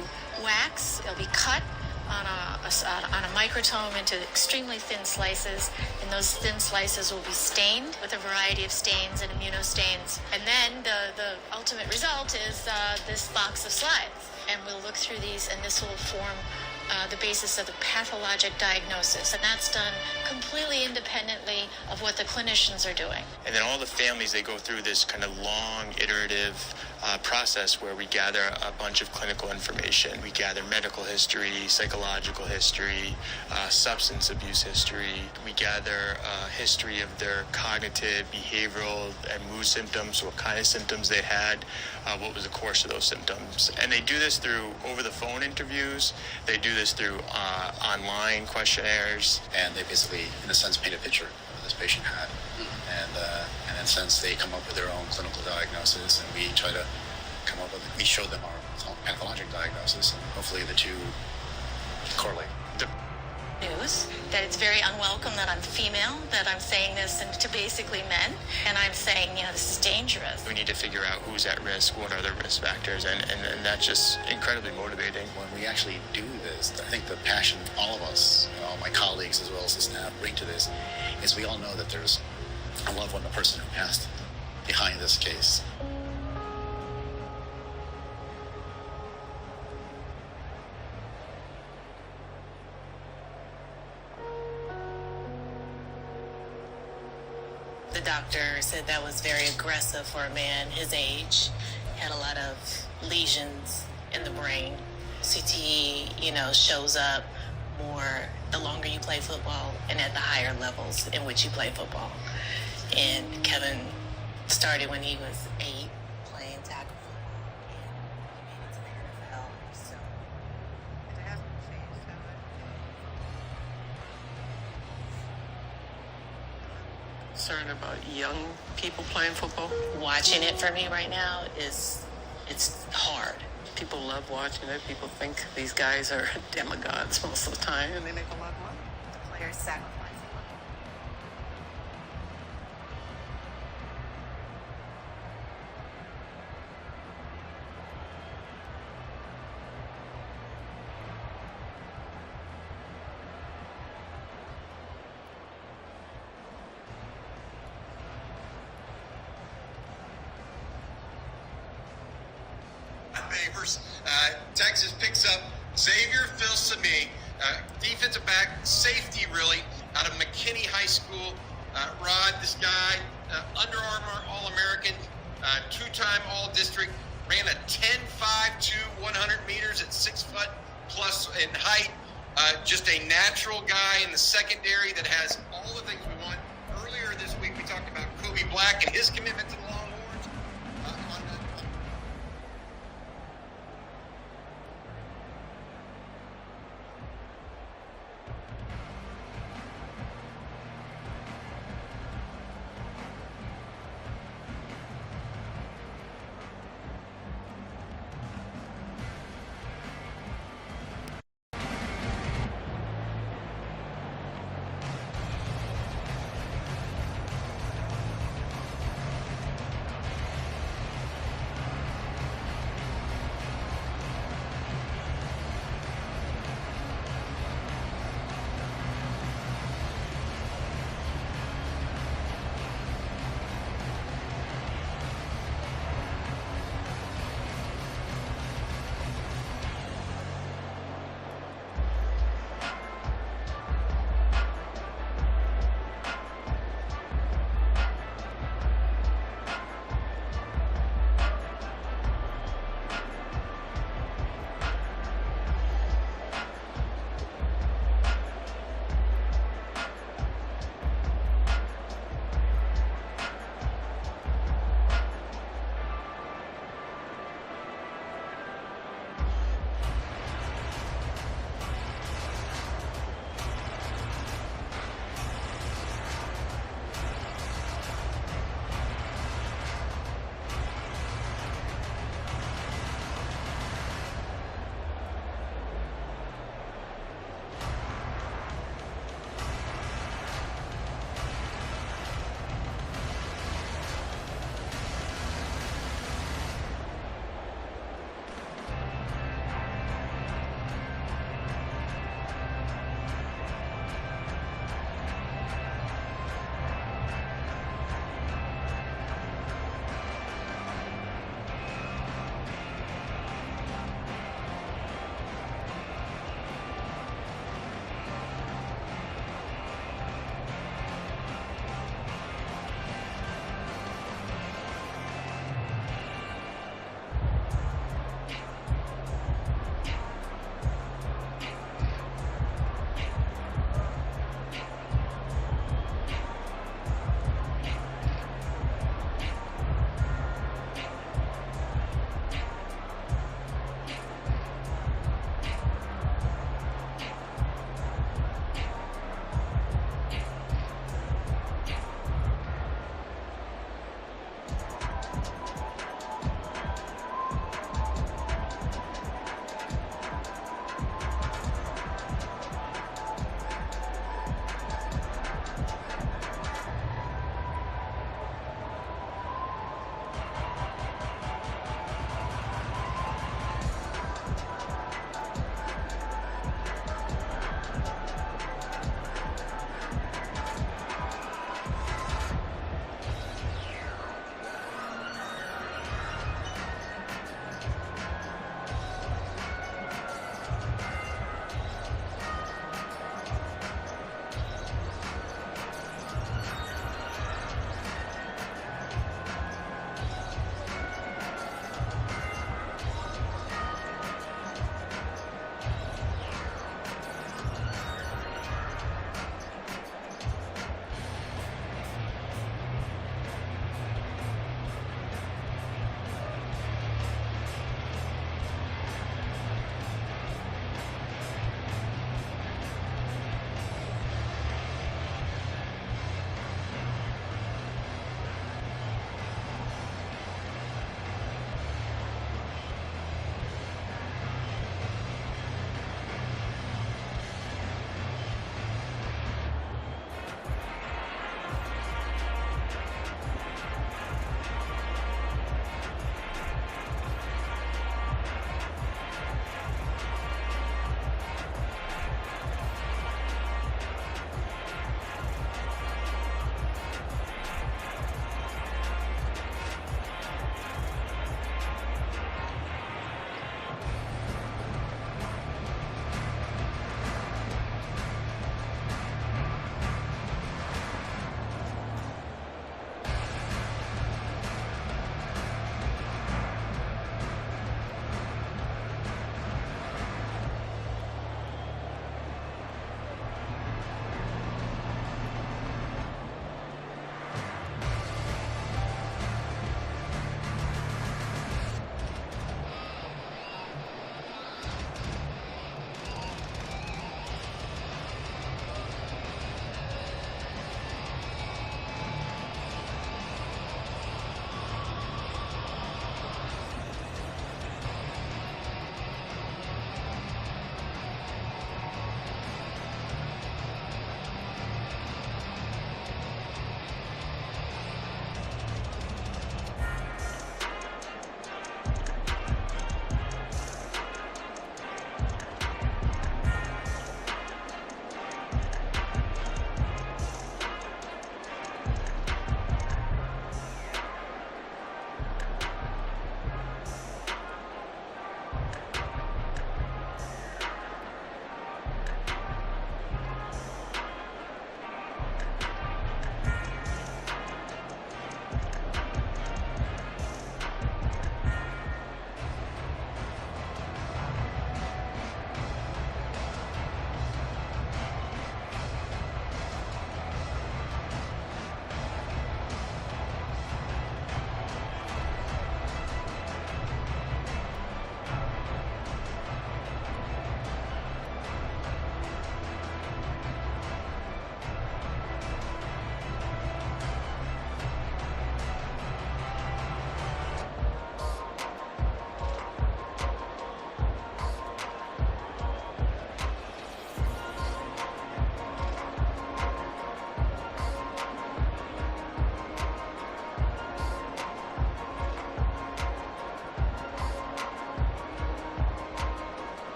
Speaker 10: wax. It'll be cut on a microtome into extremely thin slices, and those thin slices will be stained with a variety of stains and immunostains. And then the ultimate result is this box of slides. And we'll look through these, and this will form the basis of the pathologic diagnosis. And that's done completely independently of what the clinicians are doing.
Speaker 12: And then all the families, they go through this kind of long, iterative process where we gather a bunch of clinical information. We gather medical history, psychological history, substance abuse history. We gather history of their cognitive, behavioral, and mood symptoms, what kind of symptoms they had, what was the course of those symptoms. And they do this through over-the-phone interviews. They do this through online questionnaires.
Speaker 13: And they basically, in a sense, paint a picture of what this patient had. And in a sense, they come up with their own clinical diagnosis, and we try to come up with, we show them our pathologic diagnosis, and hopefully the two correlate.
Speaker 10: News that it's very unwelcome that I'm female, that I'm saying this to basically men, and I'm saying, this is dangerous.
Speaker 12: We need to figure out who's at risk, what are the risk factors, and that's just incredibly motivating.
Speaker 13: When we actually do this, I think the passion all of us, all my colleagues as well as the staff bring to this, is we all know that there's a loved one, the person who passed behind this case.
Speaker 14: The doctor said that was very aggressive for a man his age. Had a lot of lesions in the brain. CTE, shows up more the longer you play football and at the higher levels in which you play football. And Kevin started when he was 8 playing tackle football, and he made it to the NFL. So it hasn't changed how I feel. Concerned about young people playing football? Watching it for me right now it's hard. People love watching it. People think these guys are demigods most of the time, and they make a lot of money. The players sacrifice.
Speaker 15: Favors. Texas picks up Xavier Phil-Sami, defensive back, safety really, out of McKinney High School. Rod, this guy, Under Armour All-American, two-time All-District, ran a 10.52 100 meters at 6 foot plus in height. Just a natural guy in the secondary that has all the things we want. Earlier this week, we talked about Kobe Black and his commitment to the Longhorns.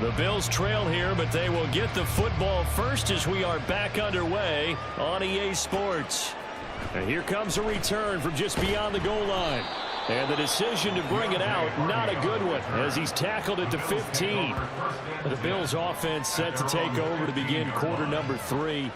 Speaker 2: The Bills trail here, but they will get the football first as we are back underway on EA Sports. And here comes a return from just beyond the goal line. And the decision to bring it out, not a good one, as he's tackled it to 15. The Bills offense set to take over to begin quarter number 3.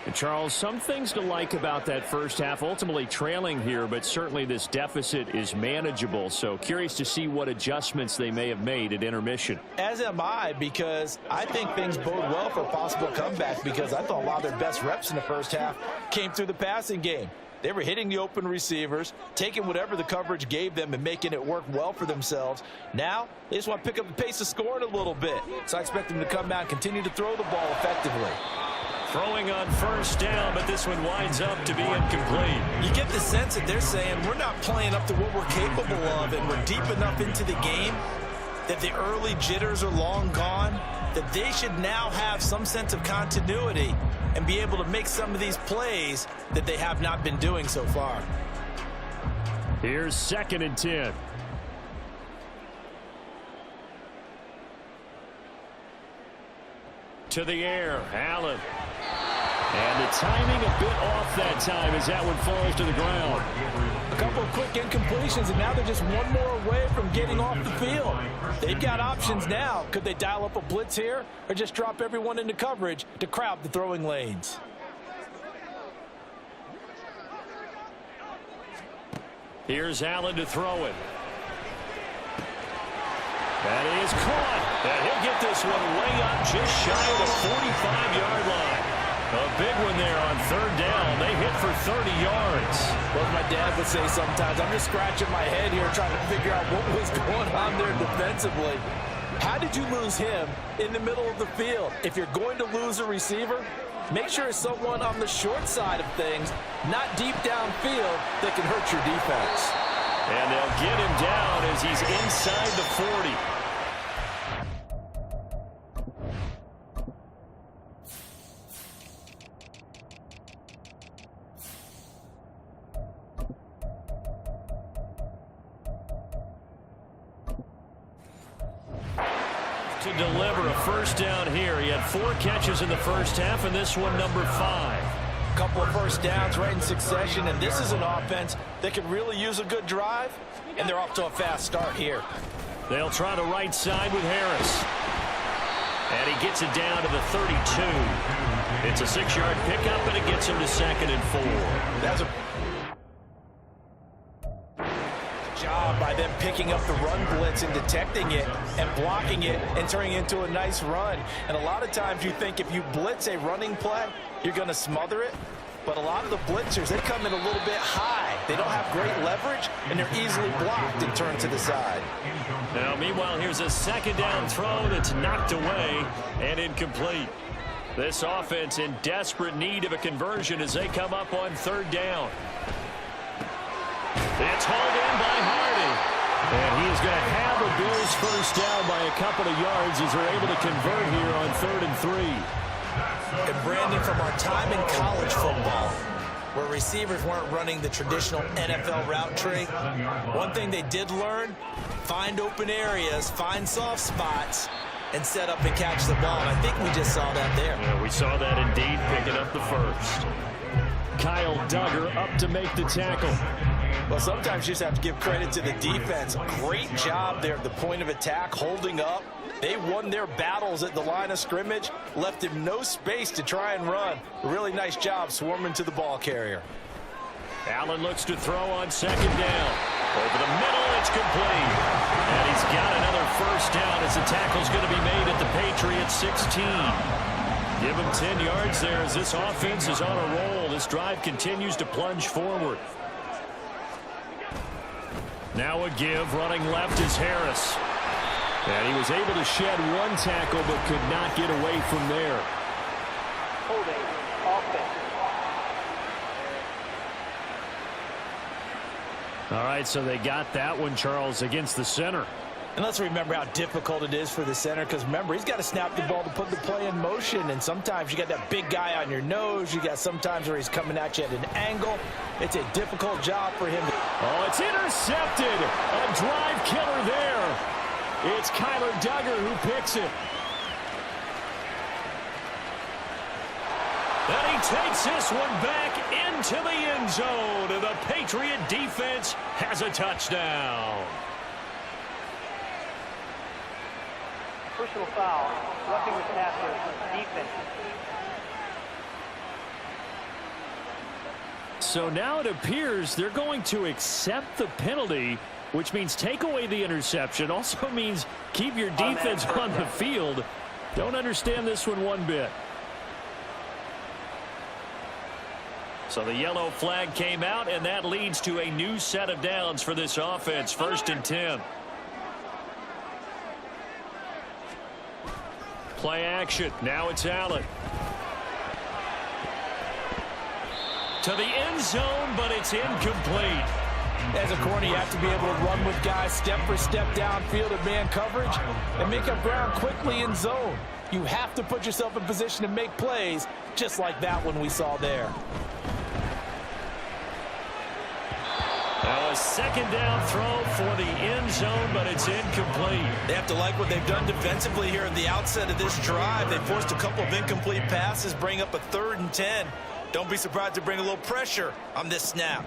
Speaker 2: And Charles, some things to like about that first half, ultimately trailing here, but certainly this deficit is manageable. So curious to see what adjustments they may have made at intermission.
Speaker 3: As am I, because I think things bode well for a possible comeback, because I thought a lot of their best reps in the first half came through the passing game. They were hitting the open receivers, taking whatever the coverage gave them and making it work well for themselves. Now, they just want to pick up the pace of scoring a little bit. So I expect them to come out and continue to throw the ball effectively.
Speaker 2: Throwing on first down, but this one winds up to be incomplete.
Speaker 3: You get the sense that they're saying we're not playing up to what we're capable of, and we're deep enough into the game that the early jitters are long gone, that they should now have some sense of continuity and be able to make some of these plays that they have not been doing so far.
Speaker 2: Here's 2nd and 10. To the air, Allen. And the timing a bit off that time as that one falls to the ground.
Speaker 3: A couple of quick incompletions, and now they're just one more away from getting off the field. They've got options now. Could they dial up a blitz here or just drop everyone into coverage to crowd the throwing lanes?
Speaker 2: Here's Allen to throw it. That is caught. And he'll get this one way up just shy of the 45-yard line. A big one there on 3rd down. They hit for 30 yards.
Speaker 3: Well, my dad would say sometimes, I'm just scratching my head here trying to figure out what was going on there defensively. How did you lose him in the middle of the field? If you're going to lose a receiver, make sure it's someone on the short side of things, not deep downfield, that can hurt your defense.
Speaker 2: And they'll get him down as he's inside the 40. To deliver a first down here. He had 4 catches in the first half, and this one number 5.
Speaker 3: A couple of first downs right in succession, and this is an offense that could really use a good drive, and they're off to a fast start here.
Speaker 2: They'll try the right side with Harris. And he gets it down to the 32. It's a 6-yard pickup, and it gets him to 2nd and 4.
Speaker 3: That's a job by them picking up the run blitz and detecting it and blocking it and turning it into a nice run. And a lot of times you think if you blitz a running play, you're going to smother it. But a lot of the blitzers, they come in a little bit high. They don't have great leverage, and they're easily blocked and turned to the side.
Speaker 2: Now, meanwhile, here's a 2nd down throw that's knocked away and incomplete. This offense in desperate need of a conversion as they come up on 3rd down. It's hauled in by Hardy. And he is going to have the Bills first down by a couple of yards as they're able to convert here on 3rd and 3.
Speaker 3: And Brandon, from our time in college football, where receivers weren't running the traditional NFL route tree, one thing they did learn, find open areas, find soft spots, and set up and catch the ball. And I think we just saw that there.
Speaker 2: Yeah, we saw that indeed, picking up the first. Kyle Duggar up to make the tackle.
Speaker 3: Well, sometimes you just have to give credit to the defense. Great job there at the point of attack, holding up. They won their battles at the line of scrimmage, left him no space to try and run. A really nice job swarming to the ball carrier.
Speaker 2: Allen looks to throw on 2nd down. Over the middle, it's complete. And he's got another first down as the tackle's going to be made at the Patriots 16. Give him 10 yards there as this offense is on a roll. This drive continues to plunge forward. Now a give, running left is Harris. And he was able to shed 1 tackle but could not get away from there.
Speaker 5: Holding, offense.
Speaker 2: All right, so they got that one, Charles, against the center.
Speaker 3: And let's remember how difficult it is for the center, because remember, he's got to snap the ball to put the play in motion, and sometimes you got that big guy on your nose. You got sometimes where he's coming at you at an angle. It's a difficult job for him.
Speaker 2: Oh, it's intercepted. A drive killer there. It's Kyler Duggar who picks it. And he takes this one back into the end zone. And the Patriot defense has a touchdown.
Speaker 5: Personal foul, roughing the passer, defense.
Speaker 2: So now it appears they're going to accept the penalty, which means take away the interception. Also means keep your defense on the field. Don't understand this one bit. So the yellow flag came out, and that leads to a new set of downs for this offense. 1st and 10. Play action. Now it's Allen. To the end zone, but it's incomplete.
Speaker 3: As a corner, you have to be able to run with guys step for step downfield in man coverage and make up ground quickly in zone. You have to put yourself in position to make plays, just like that one we saw there.
Speaker 2: Now a 2nd down throw for the end zone, but it's incomplete.
Speaker 4: They have to like what they've done defensively here at the outset of this drive. They forced a couple of incomplete passes, bring up a 3rd and 10. Don't be surprised to bring a little pressure on this snap.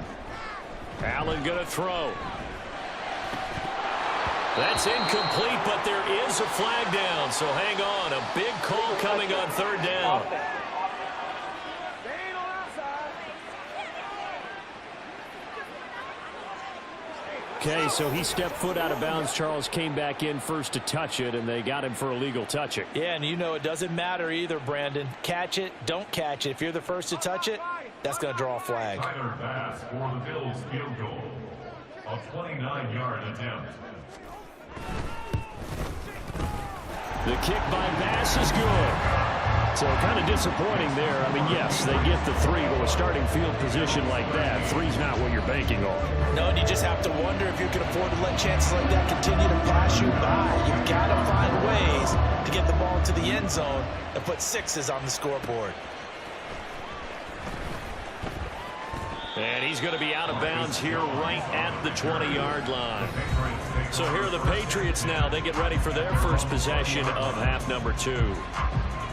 Speaker 2: Allen going to throw. That's incomplete, but there is a flag down, so hang on. A big call coming on 3rd down. Okay, so he stepped foot out of bounds. Charles came back in first to touch it, and they got him for illegal touching.
Speaker 3: Yeah, and you know it doesn't matter either, Brandon. Catch it, don't catch it. If you're the first to touch it, that's going to draw a flag.
Speaker 6: Tyler Bass for the Bills field goal. A 29-yard attempt.
Speaker 2: The kick by Bass is good. So kind of disappointing there. I mean, yes, they get the 3, but with starting field position like that, 3's not what you're banking on.
Speaker 3: No, and you just have to wonder if you can afford to let chances like that continue to pass you by. You've got to find ways to get the ball to the end zone and put 6s on the scoreboard.
Speaker 2: And he's going to be out of bounds here right at the 20-yard line. So here are the Patriots now. They get ready for their first possession of half number 2.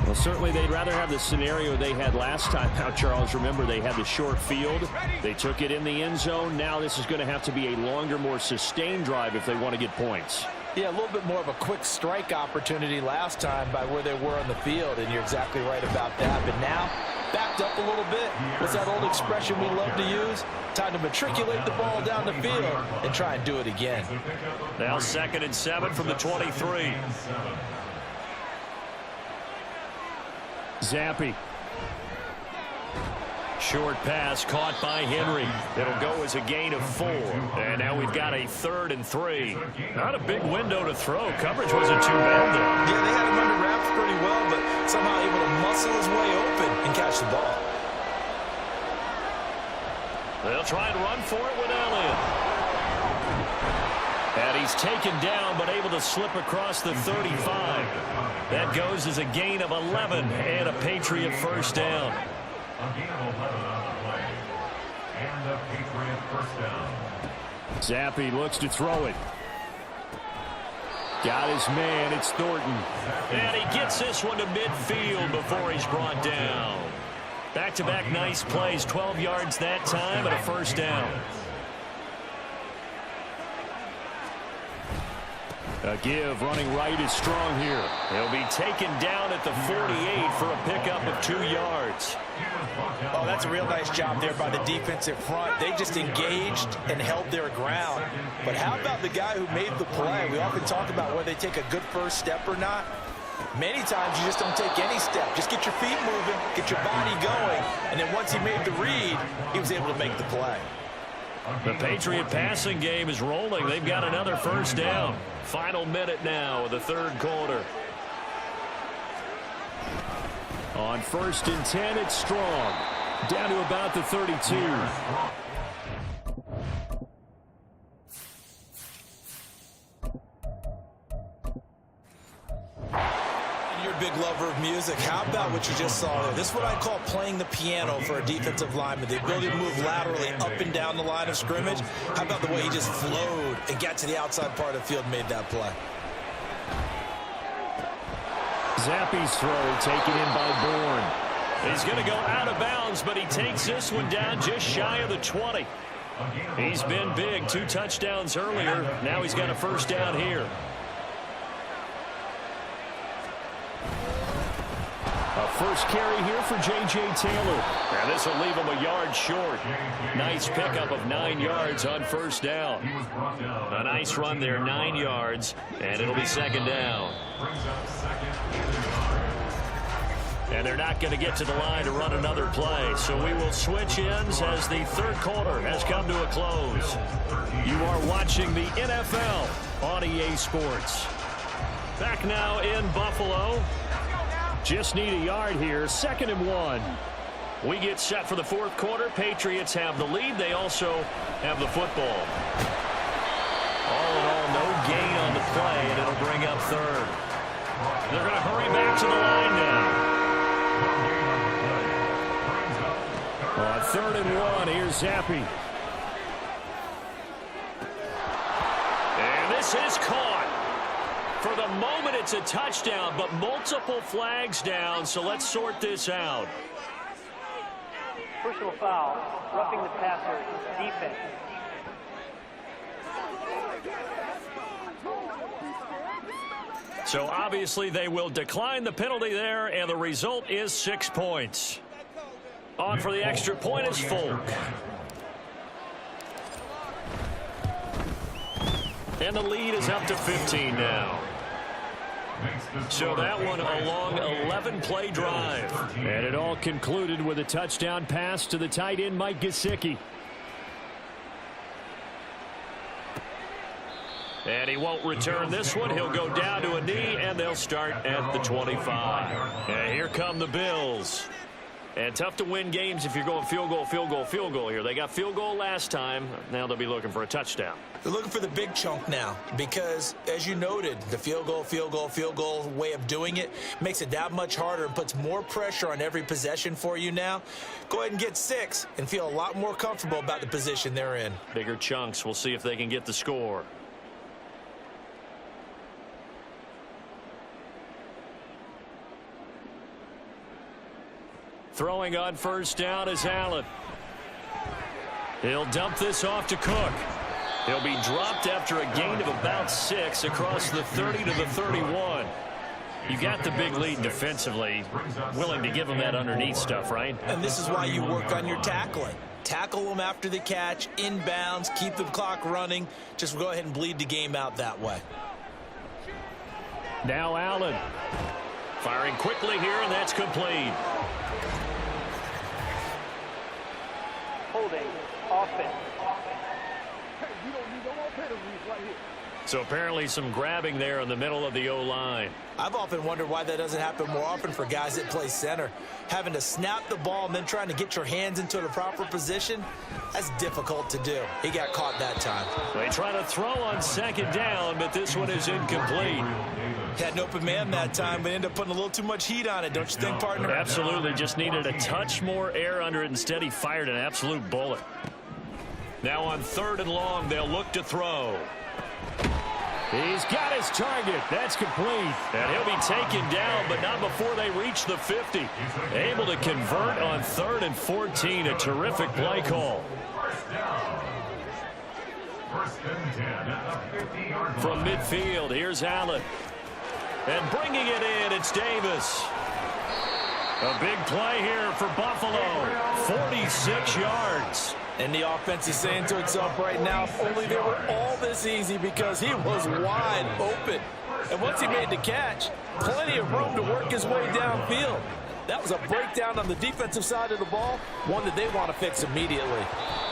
Speaker 2: Well, certainly they'd rather have the scenario they had last time out, Charles. Remember, they had the short field. They took it in the end zone. Now this is going to have to be a longer, more sustained drive if they want to get points.
Speaker 3: Yeah, a little bit more of a quick strike opportunity last time by where they were on the field, and you're exactly right about that. But now, backed up a little bit. What's that old expression we love to use? Time to matriculate the ball down the field and try and do it again.
Speaker 2: Now 2nd and 7 from the 23. Zappi. Short pass caught by Henry. It'll go as a gain of 4. And now we've got a 3rd and 3. Not a big window to throw. Coverage wasn't too bad there.
Speaker 4: Yeah, they had him under wraps pretty well, but somehow able to muscle his way open and catch the ball.
Speaker 2: They'll try and run for it with Elliott. And he's taken down, but able to slip across the 35. That goes as a gain of 11 and a Patriot 1st down.
Speaker 6: A gain of 11 on the play. And a Patriot 1st down.
Speaker 2: Zappi looks to throw it. Got his man. It's Thornton. And he gets this one to midfield before he's brought down. Back-to-back nice plays. 12 yards that time and a 1st down. A give running right is strong here. He'll be taken down at the 48 for a pickup of 2 yards.
Speaker 3: Oh, that's a real nice job there by the defensive front. They just engaged and held their ground. But how about the guy who made the play? We often talk about whether they take a good first step or not. Many times you just don't take any step. Just get your feet moving, get your body going, and then once he made the read, he was able to make the play.
Speaker 2: The Patriot passing game is rolling. They've got another 1st down. Final minute now of the 3rd quarter. On 1st and 10, it's Strong. Down to about the 32.
Speaker 4: You're a big lover of music. How about what you just saw there? This is what I call playing the piano for a defensive lineman. The ability to move laterally up and down the line of scrimmage. How about the way he just flowed and got to the outside part of the field and made that play?
Speaker 2: Zappi's throw taken in by Bourne. He's going to go out of bounds, but he takes this one down just shy of the 20. He's been big, 2 touchdowns earlier. Now he's got a first down here. A first carry here for J.J. Taylor. And this will leave him a yard short. Nice pickup of 9 yards on first down. A nice run there, 9 yards, and it'll be second down. And they're not going to get to the line to run another play. So we will switch ends as the third quarter has come to a close. You are watching the NFL on EA Sports. Back now in Buffalo. Just need a yard here. 2nd and 1. We get set for the fourth quarter. Patriots have the lead. They also have the football. All in all, no gain on the play, and it'll bring up third. They're going to hurry back to the line now. On 3rd and 1, here's Zappi. And this is caught. For the moment, it's a touchdown, but multiple flags down, so let's sort this out.
Speaker 5: Personal foul, roughing the passer, defense.
Speaker 2: So obviously they will decline the penalty there, and the result is 6 points. On for the extra point is Folk. And the lead is up to 15 now. So that one a long 11-play drive. And it all concluded with a touchdown pass to the tight end, Mike Gesicki. And he won't return this one. He'll go down to a knee, and they'll start at the 25. And here come the Bills. And tough to win games if you're going field goal, field goal, field goal here. They got field goal last time. Now they'll be looking for a touchdown.
Speaker 4: They're looking for the big chunk now because, as you noted, the field goal way of doing it makes it that much harder and puts more pressure on every possession for you now. Go ahead and get 6 and feel a lot more comfortable about the position they're in.
Speaker 2: Bigger chunks. We'll see if they can get the score. Throwing on first down is Allen. He'll dump this off to Cook. He'll be dropped after a gain of about 6 across the 30 to the 31. You got the big lead defensively. Willing to give them that underneath stuff, right?
Speaker 4: And this is why you work on your tackling. Tackle them after the catch, inbounds, keep the clock running. Just go ahead and bleed the game out that way.
Speaker 2: Now Allen. Firing quickly here, and that's complete.
Speaker 5: Holding, offense.
Speaker 2: So apparently some grabbing there in the middle of the O-line.
Speaker 4: I've often wondered why that doesn't happen more often for guys that play center. Having to snap the ball and then trying to get your hands into the proper position, that's difficult to do. He got caught that time.
Speaker 2: They try to throw on second down, but this one is incomplete.
Speaker 4: Had an open man that time, but ended up putting a little too much heat on it, don't you think, partner?
Speaker 2: Absolutely. Just needed a touch more air under it. Instead, he fired an absolute bullet. Now on 3rd and long, they'll look to throw. He's got his target. That's complete. And he'll be taken down, but not before they reach the 50. Able to convert on 3rd and 14. A terrific play call. From midfield, here's Allen. And bringing it in, it's Davis. A big play here for Buffalo. 46 yards.
Speaker 4: And the offense is saying to itself right now, if only they were all this easy, because he was wide open. And once he made the catch, plenty of room to work his way downfield. That was a breakdown on the defensive side of the ball, one that they want to fix immediately.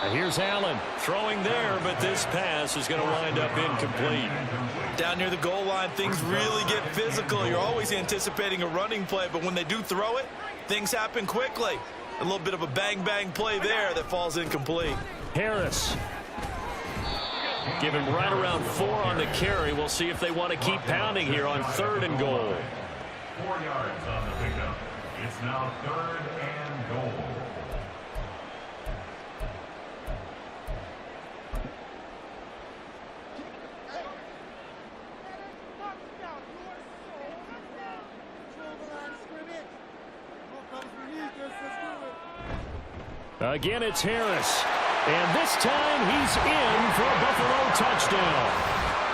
Speaker 2: And here's Allen throwing there, but this pass is going to wind up incomplete.
Speaker 4: Down near the goal line, things really get physical. You're always anticipating a running play, but when they do throw it, things happen quickly. A little bit of a bang-bang play there that falls incomplete.
Speaker 2: Harris. Give him right around 4 on the carry. We'll see if they want to keep pounding here on 3rd and goal.
Speaker 6: 4 yards on the pickup. It's now 3rd and goal.
Speaker 2: Again, it's Harris. And this time he's in for a Buffalo touchdown.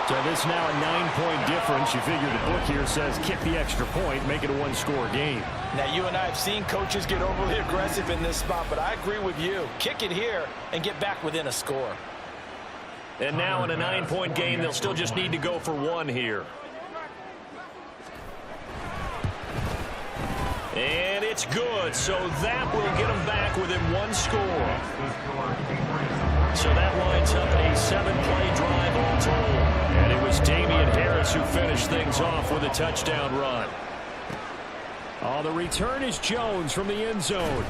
Speaker 2: So this now a 9-point difference. You figure the book here says kick the extra point, make it a one-score game.
Speaker 4: Now, you and I have seen coaches get overly aggressive in this spot, but I agree with you. Kick it here and get back within a score.
Speaker 2: And now in a 9-point game, they'll still just need to go for one here. And it's good, so that will get them back within one score. So that winds up a 7-play drive all told. And it was Damian Harris who finished things off with a touchdown run. Oh, the return is Jones from the end zone.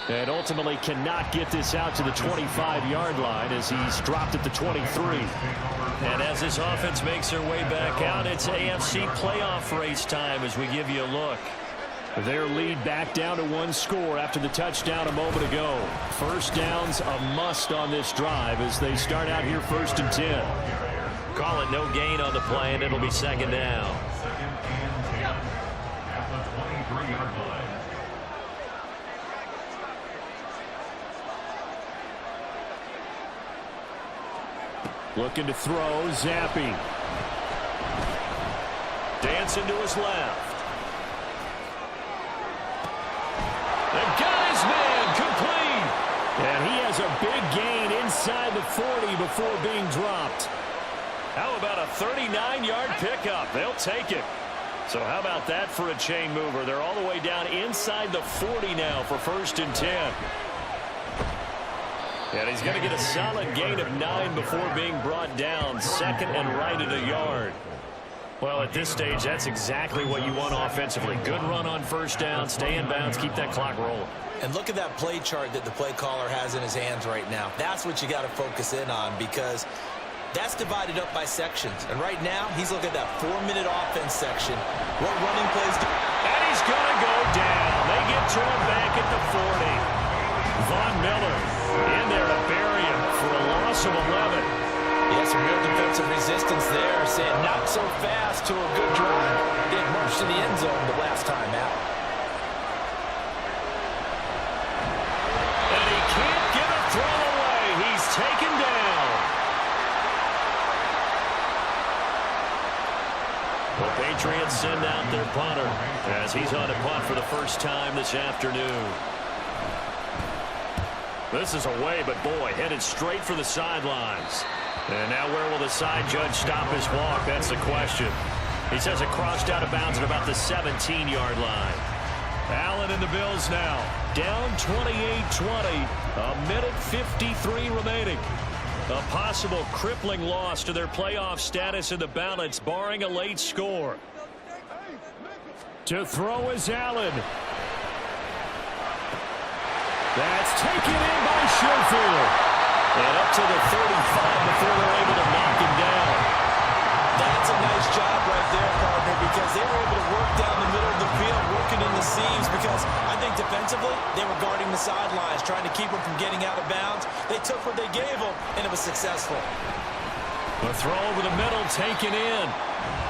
Speaker 2: And ultimately cannot get this out to the 25-yard line as he's dropped at the 23. And as this offense makes their way back out, it's AFC playoff race time as we give you a look. Their lead back down to one score after the touchdown a moment ago. First down's a must on this drive as they start out here 1st and 10. Call it no gain on the play, and it'll be 2nd down.
Speaker 6: At the 23-yard line.
Speaker 2: Looking to throw, Zappi. Dancing to his left. They've got his man complete. And he has a big gain inside the 40 before being dropped. How about a 39-yard pickup? They'll take it. So how about that for a chain mover? They're all the way down inside the 40 now for 1st and 10. And he's going to get a solid gain of 9 before being brought down. 2nd and right at a yard. Well, at this stage, that's exactly what you want offensively. Good run on 1st down, stay in bounds, keep that clock rolling.
Speaker 4: And look at that play chart that the play caller has in his hands right now. That's what you got to focus in on because that's divided up by sections. And right now, he's looking at that 4-minute offense section. What running plays do?
Speaker 2: And he's going to go down. They get to him back at the 40. Von Miller in there to bury him for a loss of 11.
Speaker 4: Yeah, some real defensive resistance there, saying not so fast to a good drive. They had marched to the end zone the last time out.
Speaker 2: And he can't get a throw away. He's taken down. The Patriots send out their punter as he's on a punt for the first time this afternoon. This is away, but boy, headed straight for the sidelines. And now where will the side judge stop his walk? That's the question. He says it crossed out of bounds at about the 17-yard line. Allen and the Bills now down 28-20. A minute 53 remaining. A possible crippling loss to their playoff status in the balance, barring a late score. To throw is Allen. That's taken in by Schofield. And up to the 35 before they're able to knock him down.
Speaker 4: That's a nice job right there, partner, because they were able to work down the middle of the field, working in the seams, because I think defensively, they were guarding the sidelines, trying to keep them from getting out of bounds. They took what they gave them, and it was successful.
Speaker 2: The throw over the middle taken in.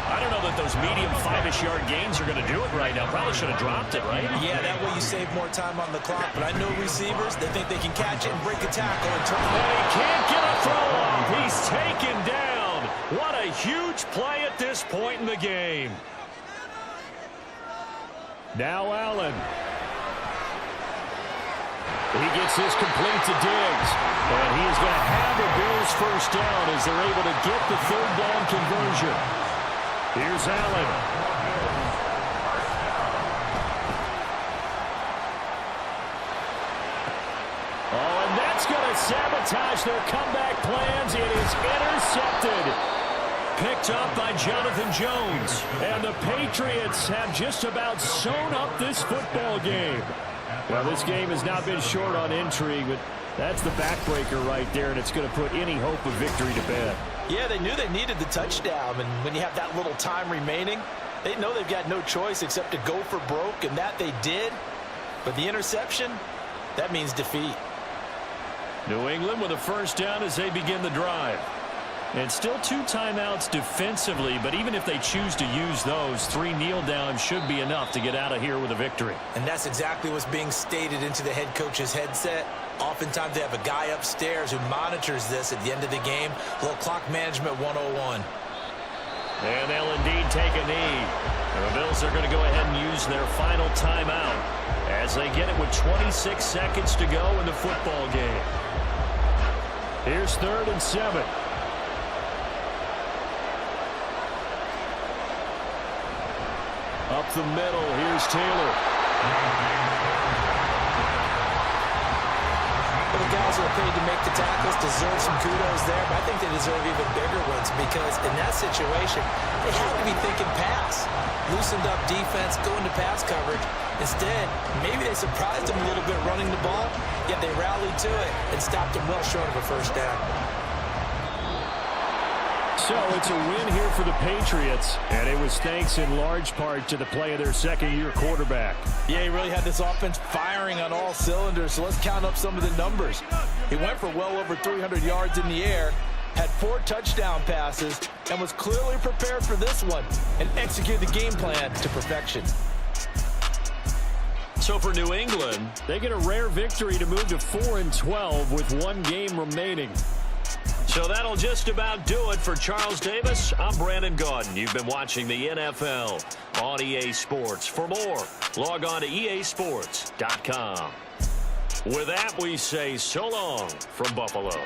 Speaker 2: I don't know that those medium 5-ish yard gains are going to do it right now. Probably should have dropped it, right?
Speaker 4: Yeah, that way you save more time on the clock. But I know receivers, they think they can catch it and break a tackle and turn it.
Speaker 2: And he can't get a throw off. He's taken down. What a huge play at this point in the game. Now Allen. He gets this complete to Diggs. And he is going to have the Bills first down as they're able to get the 3rd down conversion. Here's Allen. Oh, and that's going to sabotage their comeback plans. It is intercepted. Picked up by Jonathan Jones. And the Patriots have just about sewn up this football game. Well, this game has not been short on intrigue, but that's the backbreaker right there, and it's going to put any hope of victory to bed.
Speaker 4: Yeah, they knew they needed the touchdown, and when you have that little time remaining, they know they've got no choice except to go for broke, and that they did. But the interception, that means defeat.
Speaker 2: New England with a first down as they begin the drive. And still 2 timeouts defensively, but even if they choose to use those, 3 kneel downs should be enough to get out of here with a victory.
Speaker 3: And that's exactly what's being stated into the head coach's headset. Oftentimes they have a guy upstairs who monitors this at the end of the game. A little clock management 101.
Speaker 2: And they'll indeed take a knee. And the Bills are going to go ahead and use their final timeout as they get it with 26 seconds to go in the football game. Here's 3rd and 7. Up the middle, here's Taylor.
Speaker 3: The guys who are paid to make the tackles deserve some kudos there, but I think they deserve even bigger ones because in that situation, they had to be thinking pass. Loosened up defense, going to pass coverage. Instead, maybe they surprised them a little bit running the ball, yet they rallied to it and stopped them well short of a first down.
Speaker 2: So it's a win here for the Patriots, and it was thanks in large part to the play of their second-year quarterback.
Speaker 3: Yeah, he really had this offense firing on all cylinders, so let's count up some of the numbers. He went for well over 300 yards in the air, had 4 touchdown passes, and was clearly prepared for this one and executed the game plan to perfection.
Speaker 2: So for New England, they get a rare victory to move to 4-12 with 1 game remaining. So that'll just about do it for Charles Davis. I'm Brandon Gaudin. You've been watching the NFL on EA Sports. For more, log on to easports.com. With that, we say so long from Buffalo.